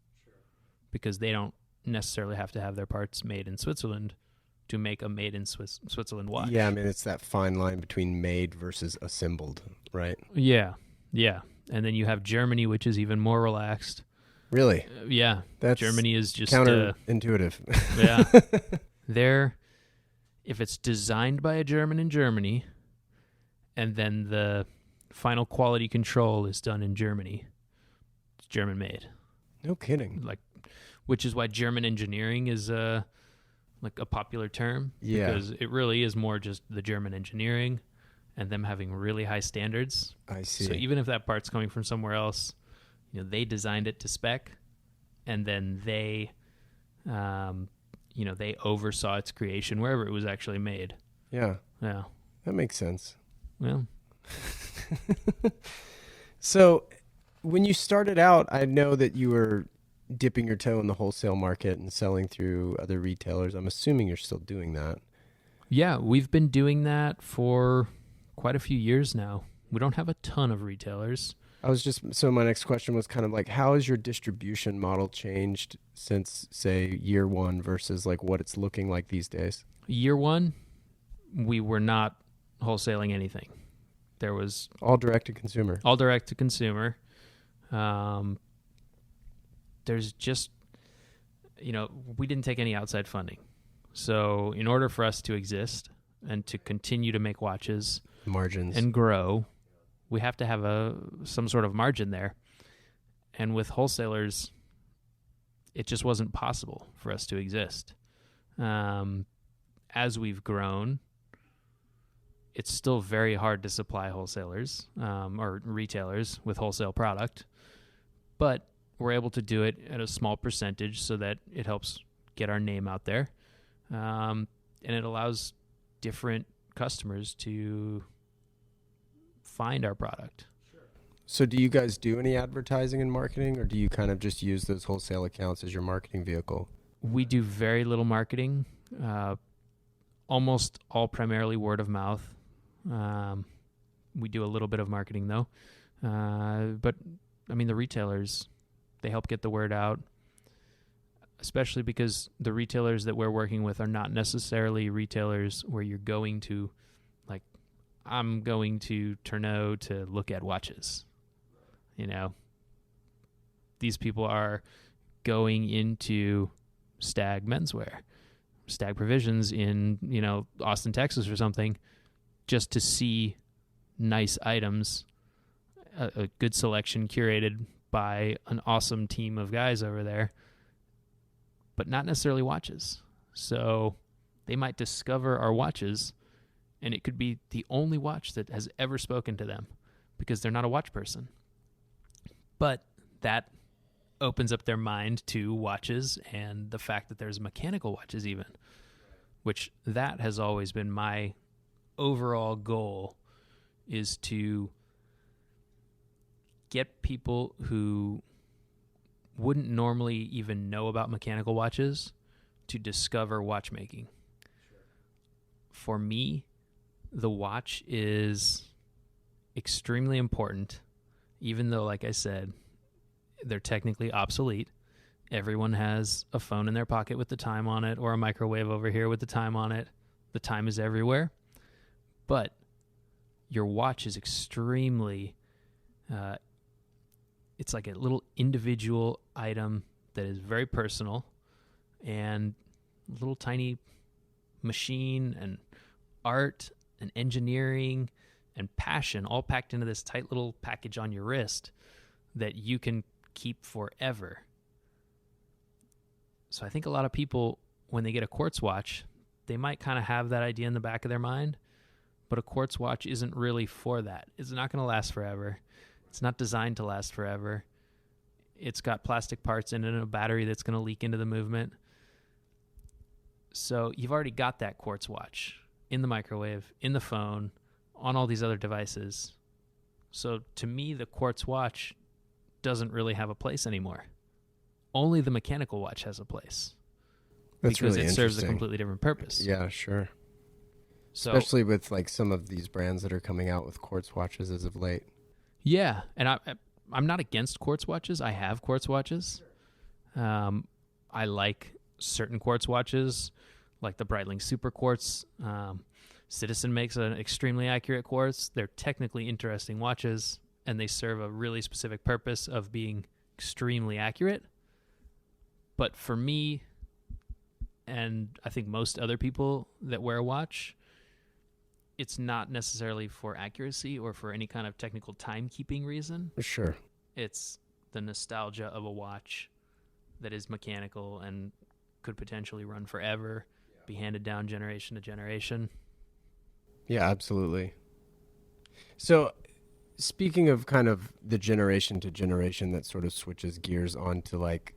[SPEAKER 2] because they don't necessarily have to have their parts made in Switzerland to make a made in Switzerland watch.
[SPEAKER 1] Yeah, I mean, it's that fine line between made versus assembled, right?
[SPEAKER 2] Yeah. And then you have Germany, which is even more relaxed.
[SPEAKER 1] Really?
[SPEAKER 2] Yeah.
[SPEAKER 1] That's
[SPEAKER 2] Germany is just
[SPEAKER 1] counterintuitive.
[SPEAKER 2] Yeah. If it's designed by a German in Germany, and then the final quality control is done in Germany, it's German made.
[SPEAKER 1] No kidding.
[SPEAKER 2] Which is why German engineering is a popular term.
[SPEAKER 1] Yeah.
[SPEAKER 2] Because it really is more just the German engineering and them having really high standards.
[SPEAKER 1] I see.
[SPEAKER 2] So even if that part's coming from somewhere else, they designed it to spec, and then they oversaw its creation wherever it was actually made.
[SPEAKER 1] Yeah.
[SPEAKER 2] Yeah.
[SPEAKER 1] That makes sense.
[SPEAKER 2] Well.
[SPEAKER 1] So when you started out, I know that you were dipping your toe in the wholesale market and selling through other retailers. I'm assuming you're still doing that.
[SPEAKER 2] Yeah, we've been doing that for quite a few years now. We don't have a ton of retailers.
[SPEAKER 1] So my next question was kind of like, how has your distribution model changed since, say, year one versus like what it's looking like these days?
[SPEAKER 2] Year one, we were not wholesaling anything. There was
[SPEAKER 1] all direct to consumer.
[SPEAKER 2] All direct to consumer. There's just, we didn't take any outside funding. So in order for us to exist and to continue to make watches
[SPEAKER 1] Margins.
[SPEAKER 2] and grow, we have to have some sort of margin there. And with wholesalers, it just wasn't possible for us to exist. As we've grown, it's still very hard to supply wholesalers or retailers with wholesale product, but we're able to do it at a small percentage so that it helps get our name out there. And it allows different customers to find our product.
[SPEAKER 1] So do you guys do any advertising and marketing, or do you kind of just use those wholesale accounts as your marketing vehicle?
[SPEAKER 2] We do very little marketing, almost all primarily word of mouth. We do a little bit of marketing, though. But, the retailers, they help get the word out, especially because the retailers that we're working with are not necessarily retailers where you're going to, like, I'm going to Tourneau to look at watches. These people are going into Stag menswear, Stag Provisions in, Austin, Texas or something, just to see nice items, a good selection curated by an awesome team of guys over there, but not necessarily watches. So they might discover our watches, and it could be the only watch that has ever spoken to them because they're not a watch person. But that opens up their mind to watches and the fact that there's mechanical watches even, which that has always been my overall goal, is to get people who wouldn't normally even know about mechanical watches to discover watchmaking. For me, the watch is extremely important, even though, like I said, they're technically obsolete. Everyone has a phone in their pocket with the time on it, or a microwave over here with the time on it. The time is everywhere. But your watch is extremely, it's like a little individual item that is very personal, and a little tiny machine and art and engineering and passion all packed into this tight little package on your wrist that you can keep forever. So I think a lot of people, when they get a quartz watch, they might kind of have that idea in the back of their mind, but a quartz watch isn't really for that. It's not going to last forever. It's not designed to last forever. It's got plastic parts in it and a battery that's going to leak into the movement. So you've already got that quartz watch in the microwave, in the phone, on all these other devices. So to me, the quartz watch doesn't really have a place anymore. Only the mechanical watch has a place.
[SPEAKER 1] That's
[SPEAKER 2] because
[SPEAKER 1] really
[SPEAKER 2] it serves a
[SPEAKER 1] interesting.
[SPEAKER 2] completely different purpose.
[SPEAKER 1] Yeah, sure.
[SPEAKER 2] So,
[SPEAKER 1] especially with like some of these brands that are coming out with quartz watches as of late.
[SPEAKER 2] Yeah, and I'm not against quartz watches. I have quartz watches. I like certain quartz watches, like the Breitling Super Quartz. Citizen makes an extremely accurate quartz. They're technically interesting watches, and they serve a really specific purpose of being extremely accurate. But for me, and I think most other people that wear a watch, it's not necessarily for accuracy or for any kind of technical timekeeping reason.
[SPEAKER 1] Sure.
[SPEAKER 2] It's the nostalgia of a watch that is mechanical and could potentially run forever, be handed down generation to generation.
[SPEAKER 1] Yeah, absolutely. So speaking of kind of the generation to generation that sort of switches gears onto like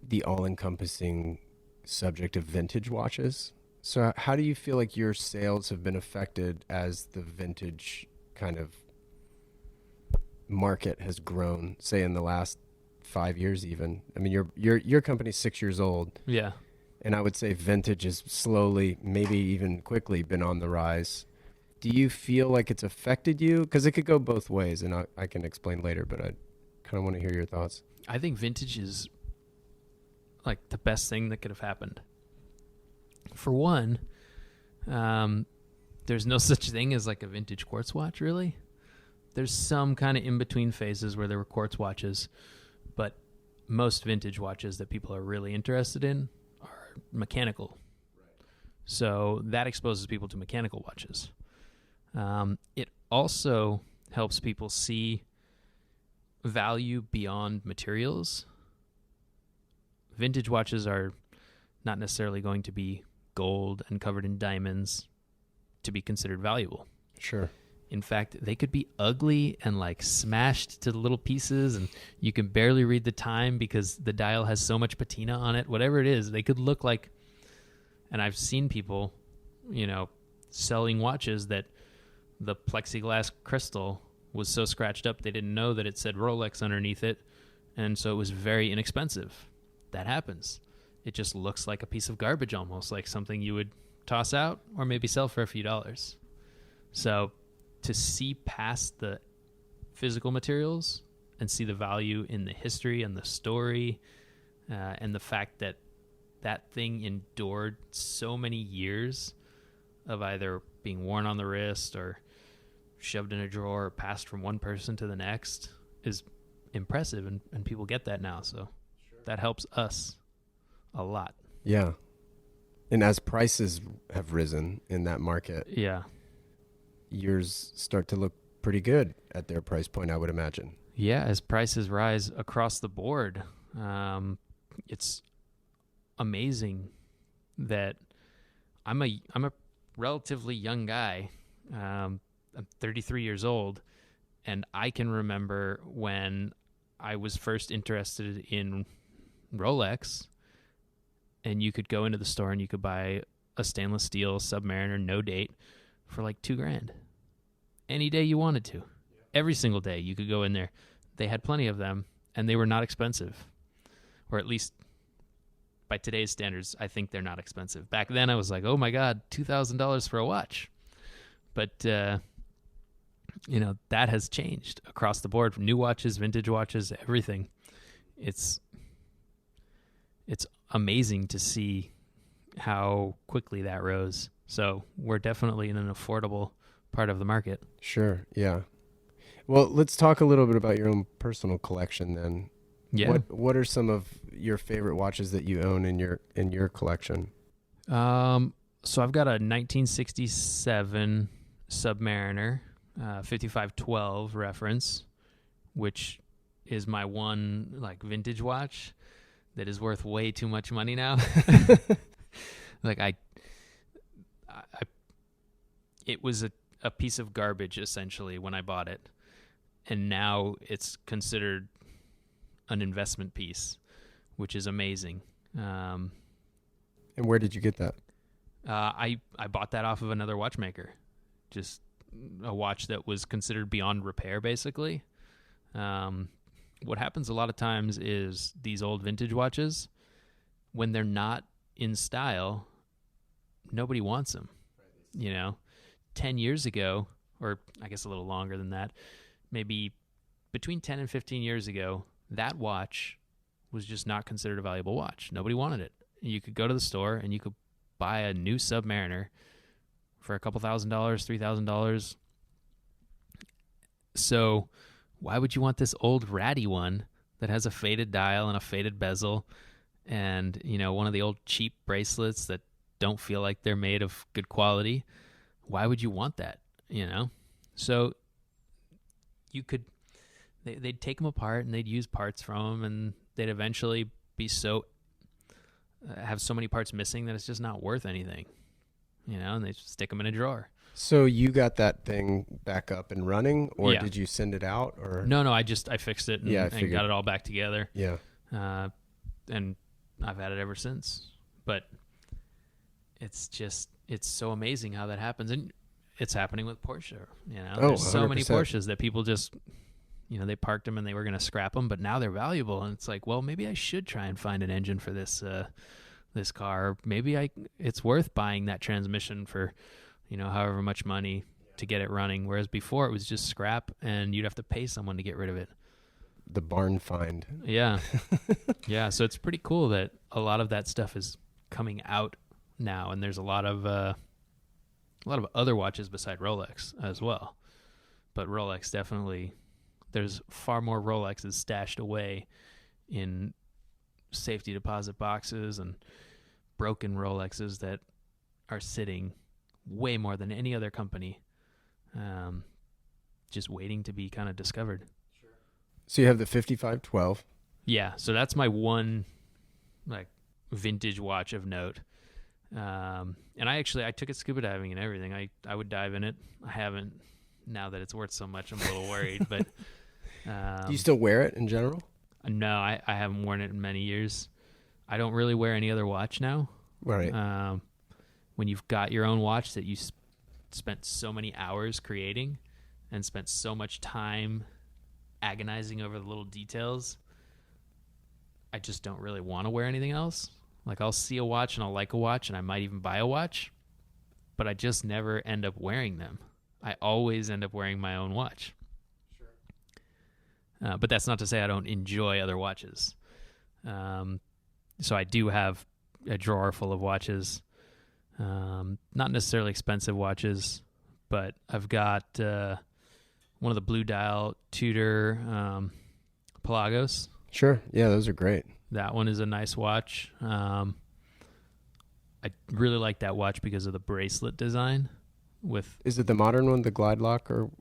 [SPEAKER 1] the all-encompassing subject of vintage watches. So how do you feel like your sales have been affected as the vintage kind of market has grown, say in the last 5 years even? I mean, your company's 6 years old.
[SPEAKER 2] Yeah.
[SPEAKER 1] And I would say vintage has slowly, maybe even quickly, been on the rise. Do you feel like it's affected you? Because it could go both ways, and I can explain later, but I kind of want to hear your thoughts.
[SPEAKER 2] I think vintage is like the best thing that could have happened. For one, there's no such thing as like a vintage quartz watch, really. There's some kind of in-between phases where there were quartz watches, but most vintage watches that people are really interested in are mechanical. So that exposes people to mechanical watches. It also helps people see value beyond materials. Vintage watches are not necessarily going to be gold and covered in diamonds to be considered valuable.
[SPEAKER 1] Sure.
[SPEAKER 2] In fact, they could be ugly and like smashed to little pieces, and you can barely read the time because the dial has so much patina on it. Whatever it is, they could look like, and I've seen people, selling watches that the plexiglass crystal was so scratched up they didn't know that it said Rolex underneath it, and so it was very inexpensive. That happens. It just looks like a piece of garbage, almost like something you would toss out or maybe sell for a few dollars. So to see past the physical materials and see the value in the history and the story, and the fact that that thing endured so many years of either being worn on the wrist or shoved in a drawer or passed from one person to the next is impressive, and people get that now. So that helps us a lot.
[SPEAKER 1] Yeah. And as prices have risen in that market,
[SPEAKER 2] Yeah.
[SPEAKER 1] yours start to look pretty good at their price point, I would imagine.
[SPEAKER 2] Yeah, as prices rise across the board, it's amazing that I'm a relatively young guy. I'm 33 years old, and I can remember when I was first interested in Rolex, and you could go into the store and you could buy a stainless steel Submariner, no date, for like $2,000. Any day you wanted to. Every single day you could go in there. They had plenty of them, and they were not expensive. Or at least by today's standards, I think they're not expensive. Back then I was like, oh my God, $2,000 for a watch. But, that has changed across the board. New watches, vintage watches, everything. It's amazing to see how quickly that rose. So we're definitely in an affordable part of the market.
[SPEAKER 1] Sure, yeah. Well, let's talk a little bit about your own personal collection then.
[SPEAKER 2] Yeah.
[SPEAKER 1] What are some of your favorite watches that you own in your collection?
[SPEAKER 2] So I've got a 1967 Submariner, 5512 reference, which is my one like vintage watch that is worth way too much money now. Like it was a piece of garbage essentially when I bought it, and now it's considered an investment piece, which is amazing.
[SPEAKER 1] And where did you get that?
[SPEAKER 2] I bought that off of another watchmaker, just a watch that was considered beyond repair, basically. What happens a lot of times is these old vintage watches, when they're not in style, nobody wants them. 10 years ago, or I guess a little longer than that, maybe between 10 and 15 years ago, that watch was just not considered a valuable watch. Nobody wanted it. You could go to the store and you could buy a new Submariner for a couple $1,000, $3,000. So why would you want this old ratty one that has a faded dial and a faded bezel and, one of the old cheap bracelets that don't feel like they're made of good quality? Why would you want that? So they'd take them apart and they'd use parts from them, and they'd eventually be have so many parts missing that it's just not worth anything, and they stick them in a drawer.
[SPEAKER 1] So you got that thing back up and running, or
[SPEAKER 2] Yeah.
[SPEAKER 1] did you send it out? Or
[SPEAKER 2] No, I fixed it and,
[SPEAKER 1] Yeah, I
[SPEAKER 2] and
[SPEAKER 1] figured.
[SPEAKER 2] got it all back together.
[SPEAKER 1] Yeah.
[SPEAKER 2] And I've had it ever since. But it's so amazing how that happens. And it's happening with Porsche. There's so many
[SPEAKER 1] 100%.
[SPEAKER 2] Porsches that people just, they parked them and they were going to scrap them, but now they're valuable. And it's like, well, maybe I should try and find an engine for this car. Maybe it's worth buying that transmission for, however much money to get it running. Whereas before it was just scrap and you'd have to pay someone to get rid of it.
[SPEAKER 1] The barn find.
[SPEAKER 2] Yeah. Yeah. So it's pretty cool that a lot of that stuff is coming out now. And there's a lot of other watches beside Rolex as well. But Rolex definitely, there's far more Rolexes stashed away in safety deposit boxes and broken Rolexes that are sitting way more than any other company, just waiting to be kind of discovered.
[SPEAKER 1] So you have the 5512.
[SPEAKER 2] Yeah, so that's my one like vintage watch of note. And I took it scuba diving and everything. I would dive in it. I haven't, now that it's worth so much. I'm a little worried, but
[SPEAKER 1] Do you still wear it in general?
[SPEAKER 2] no, I haven't worn it in many years. I don't really wear any other watch now.
[SPEAKER 1] Right.
[SPEAKER 2] When you've got your own watch that you spent so many hours creating and spent so much time agonizing over the little details, I just don't really want to wear anything else. Like, I'll see a watch and I'll like a watch and I might even buy a watch, but I just never end up wearing them. I always end up wearing my own watch. Sure. But that's not to say I don't enjoy other watches. So I do have a drawer full of watches, not necessarily expensive watches, but I've got one of the Blue Dial Tudor Pelagos.
[SPEAKER 1] Sure. Yeah, those are great.
[SPEAKER 2] That one is a nice watch. I really like that watch because of the bracelet design.
[SPEAKER 1] Is it the modern one, the glide lock, or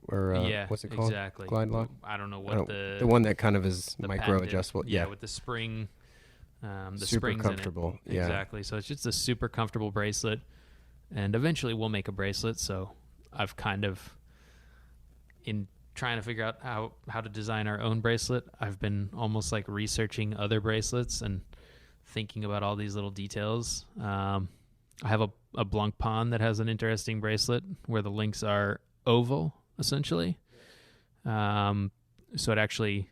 [SPEAKER 2] yeah,
[SPEAKER 1] what's it called?
[SPEAKER 2] Exactly.
[SPEAKER 1] Glide lock.
[SPEAKER 2] I don't know what
[SPEAKER 1] the one that kind of is micro adjustable.
[SPEAKER 2] Yeah, with the spring. The
[SPEAKER 1] super
[SPEAKER 2] springs
[SPEAKER 1] comfortable.
[SPEAKER 2] In it.
[SPEAKER 1] Yeah,
[SPEAKER 2] exactly. So it's just a super comfortable bracelet, and eventually we'll make a bracelet. So I've kind of, in trying to figure out how to design our own bracelet, I've been almost like researching other bracelets and thinking about all these little details. I have a Blancpain that has an interesting bracelet where the links are oval, essentially. So it actually,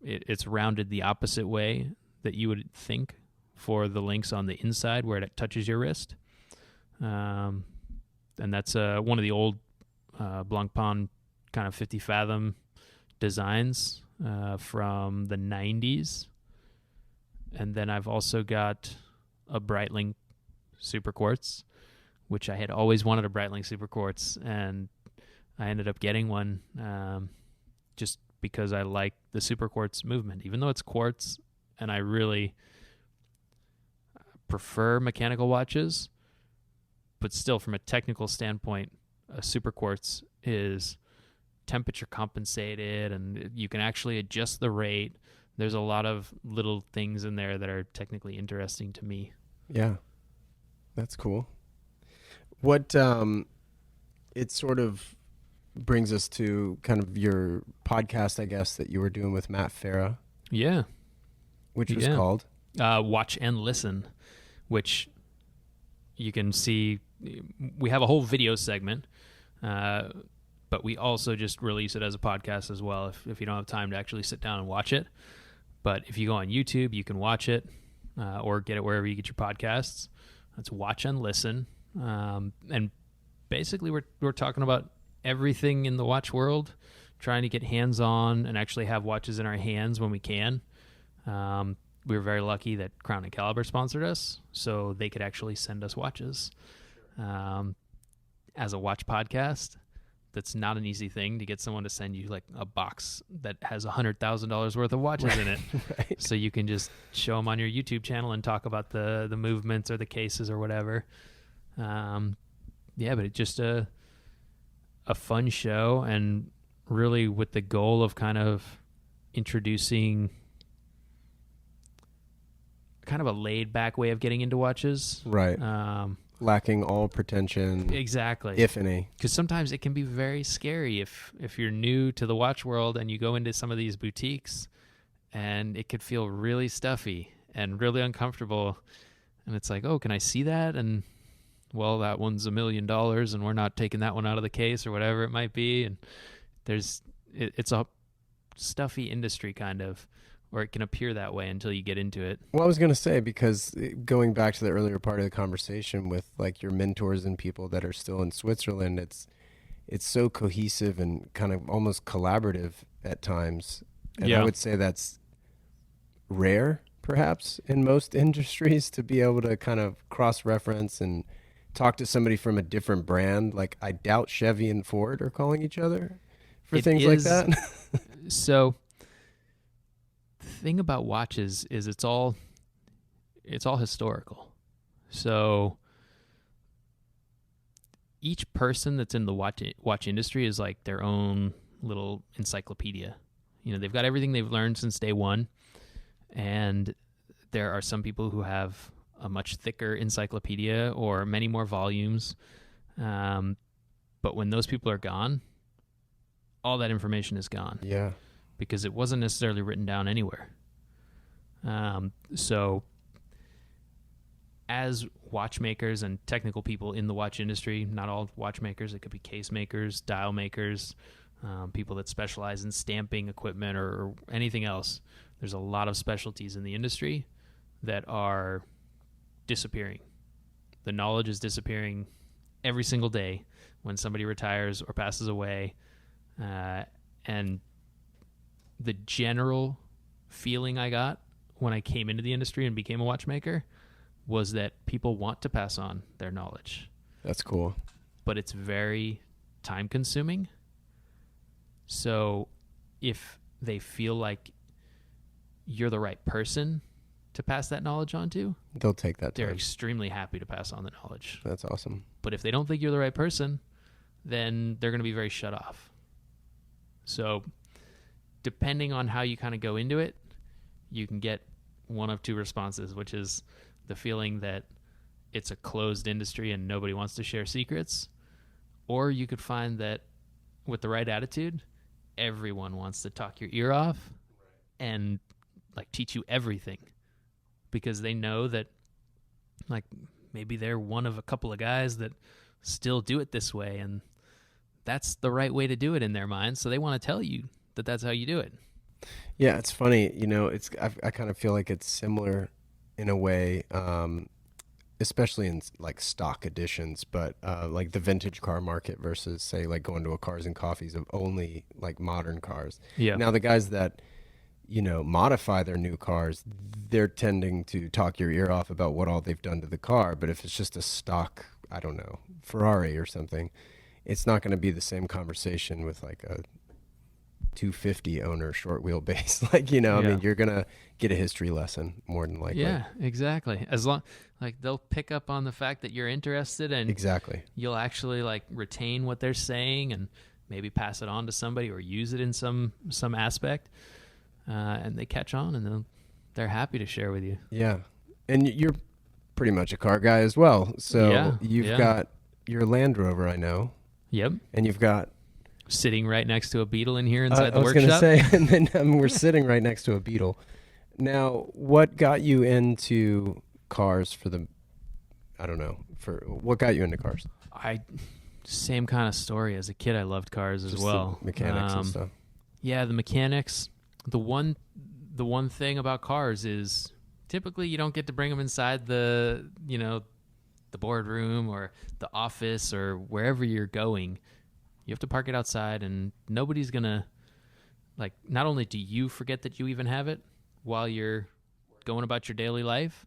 [SPEAKER 2] it's rounded the opposite way that you would think for the links on the inside where it touches your wrist. And that's one of the old Blancpain kind of 50 fathom designs from the 90s. And then I've also got a Breitling Super Quartz, which I had always wanted a Breitling Super Quartz, and I ended up getting one just because I like the Super Quartz movement, even though it's quartz, and I really prefer mechanical watches, but still from a technical standpoint, a Super Quartz is temperature compensated, and you can actually adjust the rate. There's a lot of little things in there that are technically interesting to me.
[SPEAKER 1] Yeah, that's cool. What it sort of brings us to kind of your podcast, I guess, that you were doing with Matt Farah.
[SPEAKER 2] Yeah.
[SPEAKER 1] Which was called?
[SPEAKER 2] Watch and Listen, which you can see. We have a whole video segment, but we also just release it as a podcast as well if you don't have time to actually sit down and watch it. But if you go on YouTube, you can watch it or get it wherever you get your podcasts. That's Watch and Listen. And basically we're talking about everything in the watch world, trying to get hands-on and actually have watches in our hands when we can. We were very lucky that Crown and Caliber sponsored us, so they could actually send us watches. As a watch podcast, that's not an easy thing to get someone to send you like a box that has $100,000 worth of watches in it.
[SPEAKER 1] Right.
[SPEAKER 2] So you can just show them on your YouTube channel and talk about the movements or the cases or whatever. But it's just a fun show, and really with the goal of kind of introducing kind of a laid back way of getting into watches.
[SPEAKER 1] Right. Lacking all pretension.
[SPEAKER 2] Exactly.
[SPEAKER 1] If any.
[SPEAKER 2] Because sometimes it can be very scary if you're new to the watch world and you go into some of these boutiques, and it could feel really stuffy and really uncomfortable. And it's like, oh, can I see that? And, well, that one's $1 million and we're not taking that one out of the case or whatever it might be. And it's a stuffy industry kind of, or it can appear that way until you get into it.
[SPEAKER 1] Well, I was going to say, because going back to the earlier part of the conversation with like your mentors and people that are still in Switzerland, it's so cohesive and kind of almost collaborative at times. And
[SPEAKER 2] Yeah.
[SPEAKER 1] I would say that's rare, perhaps, in most industries, to be able to kind of cross-reference and talk to somebody from a different brand. Like, I doubt Chevy and Ford are calling each other for things like that.
[SPEAKER 2] So the thing about watches is it's all it's all historical. So each person that's in the watch industry is like their own little encyclopedia. They've got everything they've learned since day one, and there are some people who have a much thicker encyclopedia or many more volumes. But when those people are gone, all that information is gone.
[SPEAKER 1] Yeah.
[SPEAKER 2] Because it wasn't necessarily written down anywhere. So as watchmakers and technical people in the watch industry, not all watchmakers, it could be case makers, dial makers, people that specialize in stamping equipment or anything else. There's a lot of specialties in the industry that are disappearing. The knowledge is disappearing every single day when somebody retires or passes away. And the general feeling I got when I came into the industry and became a watchmaker was that people want to pass on their knowledge.
[SPEAKER 1] That's cool.
[SPEAKER 2] But it's very time consuming. So if they feel like you're the right person to pass that knowledge on to,
[SPEAKER 1] they'll take that time.
[SPEAKER 2] They're extremely happy to pass on the knowledge.
[SPEAKER 1] That's awesome.
[SPEAKER 2] But if they don't think you're the right person, then they're going to be very shut off. So depending on how you kind of go into it, you can get one of two responses, which is the feeling that it's a closed industry and nobody wants to share secrets. Or you could find that with the right attitude, everyone wants to talk your ear off and like teach you everything, because they know that like maybe they're one of a couple of guys that still do it this way, and that's the right way to do it in their minds. So they want to tell you that that's how you do it.
[SPEAKER 1] Yeah, it's funny. I kind of feel like it's similar in a way, especially in like stock editions, but like the vintage car market versus say like going to a Cars and Coffees of only like modern cars.
[SPEAKER 2] Yeah.
[SPEAKER 1] Now the guys that modify their new cars, they're tending to talk your ear off about what all they've done to the car. But if it's just a stock, I don't know, Ferrari or something, it's not going to be the same conversation with like a 250 owner short wheelbase. Like, I mean, you're going to get a history lesson more than likely.
[SPEAKER 2] Yeah, exactly. As long like they'll pick up on the fact that you're interested, and
[SPEAKER 1] exactly,
[SPEAKER 2] you'll actually like retain what they're saying and maybe pass it on to somebody or use it in some aspect. And they catch on, and they're happy to share with you.
[SPEAKER 1] Yeah. And you're pretty much a car guy as well. So you've got your Land Rover, I know.
[SPEAKER 2] Yep.
[SPEAKER 1] And you've got...
[SPEAKER 2] sitting right next to a Beetle in here inside the
[SPEAKER 1] workshop. I was going to say, and then we're sitting right next to a Beetle. Now, what got you into cars what got you into cars?
[SPEAKER 2] Same kind of story. As a kid, I loved cars as well.
[SPEAKER 1] The mechanics and stuff.
[SPEAKER 2] Yeah, the mechanics. The one thing about cars is typically you don't get to bring them inside the boardroom or the office or wherever you're going. You have to park it outside, and nobody's gonna not only do you forget that you even have it while you're going about your daily life,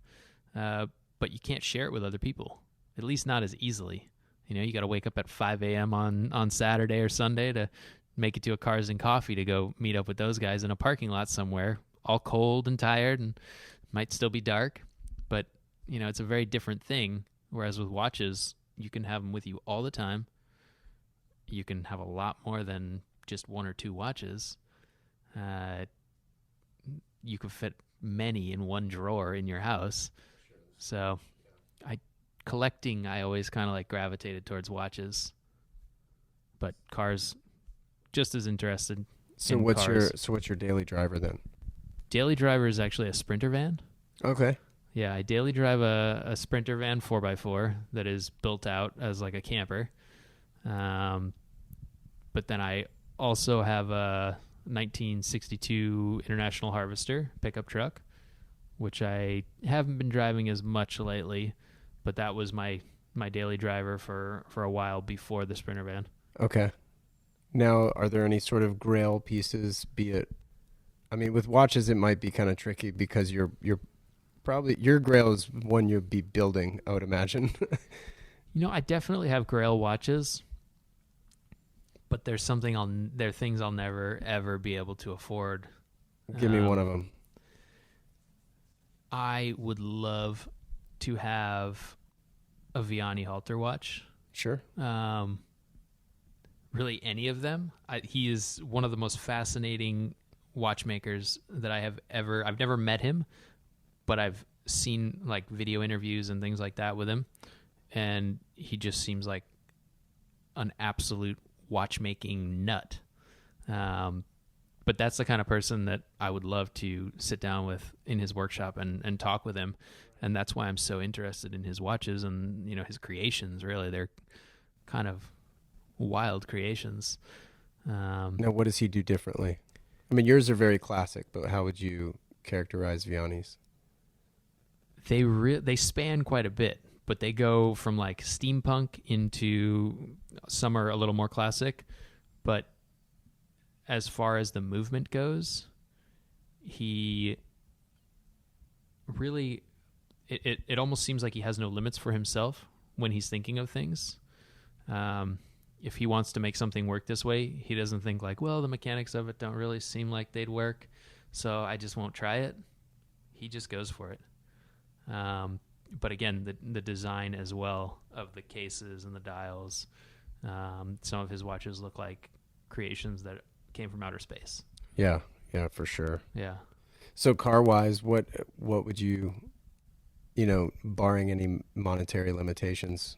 [SPEAKER 2] but you can't share it with other people, at least not as easily. You got to wake up at 5 a.m. on Saturday or Sunday to make it to a Cars and Coffee to go meet up with those guys in a parking lot somewhere, all cold and tired, and might still be dark. But, it's a very different thing. Whereas with watches, you can have them with you all the time. You can have a lot more than just one or two watches. You could fit many in one drawer in your house. So I always kind of gravitated towards watches. But cars... just as interested.
[SPEAKER 1] So what's your daily driver then?
[SPEAKER 2] Daily driver is actually a Sprinter van.
[SPEAKER 1] Okay.
[SPEAKER 2] Yeah, I daily drive a Sprinter van 4x4 that is built out as like a camper. But then I also have a 1962 International Harvester pickup truck, which I haven't been driving as much lately, but that was my daily driver for a while before the Sprinter van.
[SPEAKER 1] Okay. Now, are there any sort of grail pieces, with watches it might be kind of tricky because you're probably, your grail is one you'll be building, I would imagine.
[SPEAKER 2] I definitely have grail watches, but there are things I'll never ever be able to afford.
[SPEAKER 1] Give me one of them.
[SPEAKER 2] I would love to have a Vianney Halter watch.
[SPEAKER 1] Sure.
[SPEAKER 2] Really any of them. He is one of the most fascinating watchmakers that I've never met him, but I've seen like video interviews and things like that with him. And he just seems like an absolute watchmaking nut. But that's the kind of person that I would love to sit down with in his workshop and talk with him. And that's why I'm so interested in his watches and, his creations, really. They're kind of wild creations.
[SPEAKER 1] Now, what does he do differently? I mean, yours are very classic, but how would you characterize Vianney's?
[SPEAKER 2] They span quite a bit, but they go from like steampunk into some are a little more classic, but as far as the movement goes, he really it almost seems like he has no limits for himself when he's thinking of things. If he wants to make something work this way, he doesn't think like, well, the mechanics of it don't really seem like they'd work, so I just won't try it. He just goes for it. But again, the design as well of the cases and the dials, some of his watches look like creations that came from outer space.
[SPEAKER 1] Yeah, for sure.
[SPEAKER 2] Yeah.
[SPEAKER 1] So car-wise, what would you, barring any monetary limitations?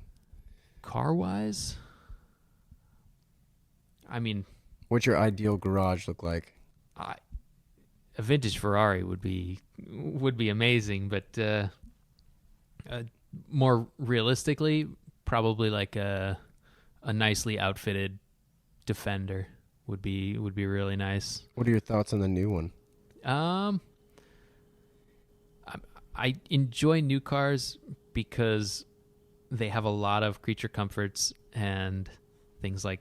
[SPEAKER 2] Car-wise? I mean...
[SPEAKER 1] What's your ideal garage look like?
[SPEAKER 2] A vintage Ferrari would be amazing, but more realistically, probably like a nicely outfitted Defender would be really nice.
[SPEAKER 1] What are your thoughts on the new one?
[SPEAKER 2] I enjoy new cars because they have a lot of creature comforts and things like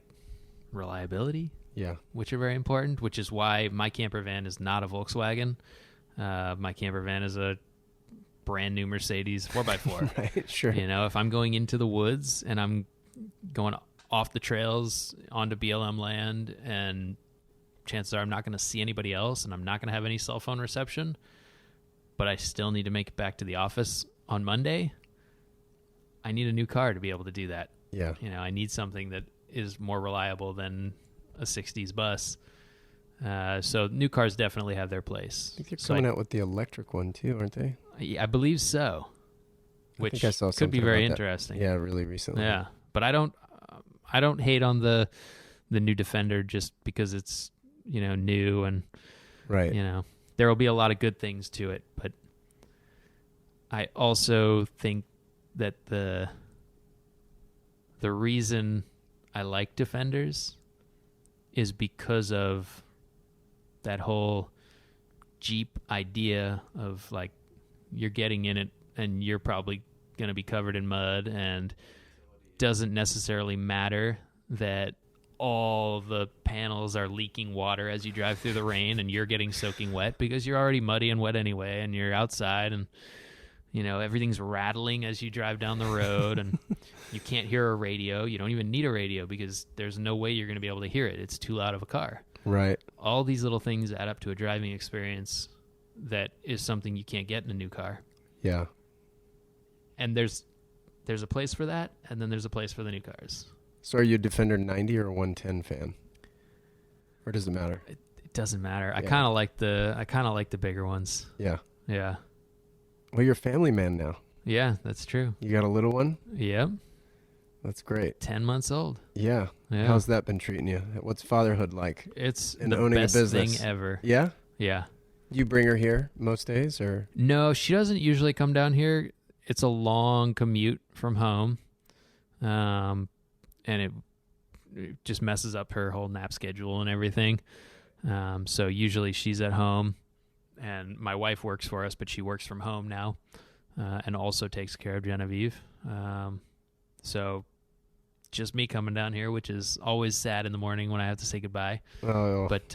[SPEAKER 2] reliability.
[SPEAKER 1] Yeah.
[SPEAKER 2] Which are very important, which is why my camper van is not a Volkswagen. My camper van is a brand new Mercedes 4x4.
[SPEAKER 1] Right, sure.
[SPEAKER 2] If I'm going into the woods and I'm going off the trails onto BLM land, and chances are I'm not going to see anybody else and I'm not going to have any cell phone reception, but I still need to make it back to the office on Monday, I need a new car to be able to do that.
[SPEAKER 1] Yeah.
[SPEAKER 2] I need something that is more reliable than a 60s bus. So new cars definitely have their place.
[SPEAKER 1] I think they're coming out with the electric one too, aren't they?
[SPEAKER 2] I believe so. Which
[SPEAKER 1] I think I saw
[SPEAKER 2] could be
[SPEAKER 1] something
[SPEAKER 2] very
[SPEAKER 1] about that.
[SPEAKER 2] interesting.
[SPEAKER 1] Yeah, really recently.
[SPEAKER 2] Yeah, but I don't hate on the new Defender just because it's new and
[SPEAKER 1] right.
[SPEAKER 2] There will be a lot of good things to it, but I also think that the reason I like Defenders is because of that whole Jeep idea of like you're getting in it and you're probably going to be covered in mud, and doesn't necessarily matter that all the panels are leaking water as you drive through the rain and you're getting soaking wet because you're already muddy and wet anyway, and you're outside and everything's rattling as you drive down the road and you can't hear a radio. You don't even need a radio because there's no way you're going to be able to hear it. It's too loud of a car.
[SPEAKER 1] Right.
[SPEAKER 2] All these little things add up to a driving experience that is something you can't get in a new car.
[SPEAKER 1] Yeah.
[SPEAKER 2] And there's a place for that, and then there's a place for the new cars.
[SPEAKER 1] So are you a Defender 90 or a 110 fan? Or does it matter?
[SPEAKER 2] It doesn't matter.
[SPEAKER 1] Yeah.
[SPEAKER 2] I kind of like the bigger ones.
[SPEAKER 1] Yeah.
[SPEAKER 2] Yeah.
[SPEAKER 1] Well, you're a family man now.
[SPEAKER 2] Yeah, that's true.
[SPEAKER 1] You got a little one?
[SPEAKER 2] Yep.
[SPEAKER 1] That's great.
[SPEAKER 2] 10 months old.
[SPEAKER 1] Yeah. How's that been treating you? What's fatherhood like?
[SPEAKER 2] It's
[SPEAKER 1] in
[SPEAKER 2] the
[SPEAKER 1] owning
[SPEAKER 2] best
[SPEAKER 1] a business
[SPEAKER 2] thing ever.
[SPEAKER 1] Yeah?
[SPEAKER 2] Yeah.
[SPEAKER 1] You bring her here most days, or?
[SPEAKER 2] No, she doesn't usually come down here. It's a long commute from home. And it just messes up her whole nap schedule and everything. So usually she's at home, and my wife works for us, but she works from home now, and also takes care of Genevieve. So just me coming down here, which is always sad in the morning when I have to say goodbye.
[SPEAKER 1] Oh.
[SPEAKER 2] But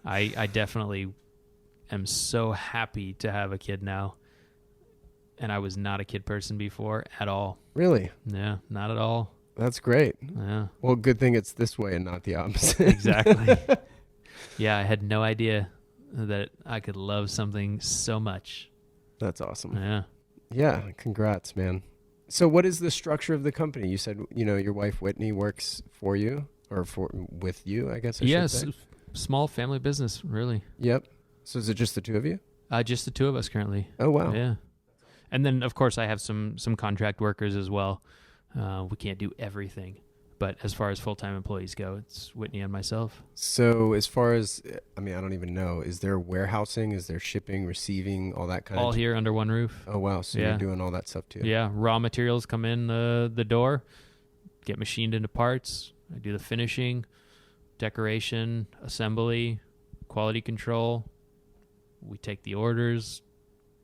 [SPEAKER 2] I definitely am so happy to have a kid now. And I was not a kid person before at all.
[SPEAKER 1] Really?
[SPEAKER 2] Yeah, not at all.
[SPEAKER 1] That's great.
[SPEAKER 2] Yeah.
[SPEAKER 1] Well, good thing it's this way and not the opposite.
[SPEAKER 2] Exactly. Yeah, I had no idea that I could love something so much.
[SPEAKER 1] That's awesome.
[SPEAKER 2] Yeah.
[SPEAKER 1] Yeah, congrats, man. So what is the structure of the company? You said, your wife Whitney works for you or with you, I guess I should say.
[SPEAKER 2] Small family business, really.
[SPEAKER 1] Yep. So is it just the two of you?
[SPEAKER 2] Just the two of us currently.
[SPEAKER 1] Oh, wow.
[SPEAKER 2] Yeah. And then, of course, I have some contract workers as well. We can't do everything. But as far as full-time employees go, it's Whitney and myself.
[SPEAKER 1] So as far as, I don't even know, is there warehousing? Is there shipping, receiving, all that kind of?
[SPEAKER 2] All here under one roof.
[SPEAKER 1] Oh, wow. So you're doing all that stuff too.
[SPEAKER 2] Yeah. Raw materials come in the door, get machined into parts. I do the finishing, decoration, assembly, quality control. We take the orders.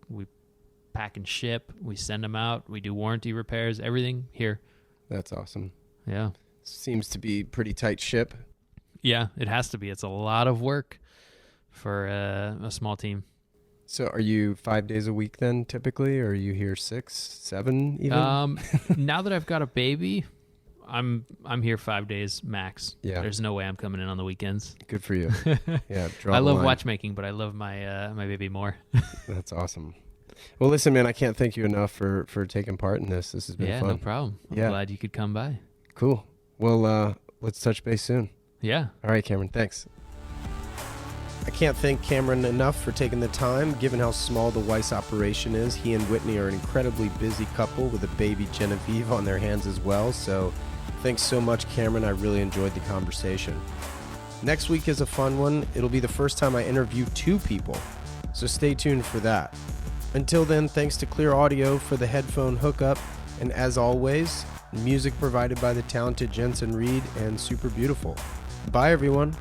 [SPEAKER 2] We pack and ship. We send them out. We do warranty repairs, everything here.
[SPEAKER 1] That's awesome.
[SPEAKER 2] Yeah.
[SPEAKER 1] Seems to be pretty tight ship.
[SPEAKER 2] Yeah, it has to be. It's a lot of work for a small team.
[SPEAKER 1] So are you 5 days a week then typically, or are you here 6, 7 even?
[SPEAKER 2] Now that I've got a baby, I'm here 5 days max.
[SPEAKER 1] Yeah.
[SPEAKER 2] There's no way I'm coming in on the weekends.
[SPEAKER 1] Good for you. Yeah.
[SPEAKER 2] I love watchmaking, but I love my baby more.
[SPEAKER 1] That's awesome. Well, listen, man, I can't thank you enough for taking part in this. This has been fun.
[SPEAKER 2] No problem. I'm glad you could come by.
[SPEAKER 1] Cool. Well, let's touch base soon.
[SPEAKER 2] Yeah.
[SPEAKER 1] All right, Cameron. Thanks. I can't thank Cameron enough for taking the time. Given how small the Weiss operation is, he and Whitney are an incredibly busy couple with a baby Genevieve on their hands as well. So thanks so much, Cameron. I really enjoyed the conversation. Next week is a fun one. It'll be the first time I interview 2 people. So stay tuned for that. Until then, thanks to Clear Audio for the headphone hookup. And as always, music provided by the talented Jensen Reed and Super Beautiful. Bye, everyone.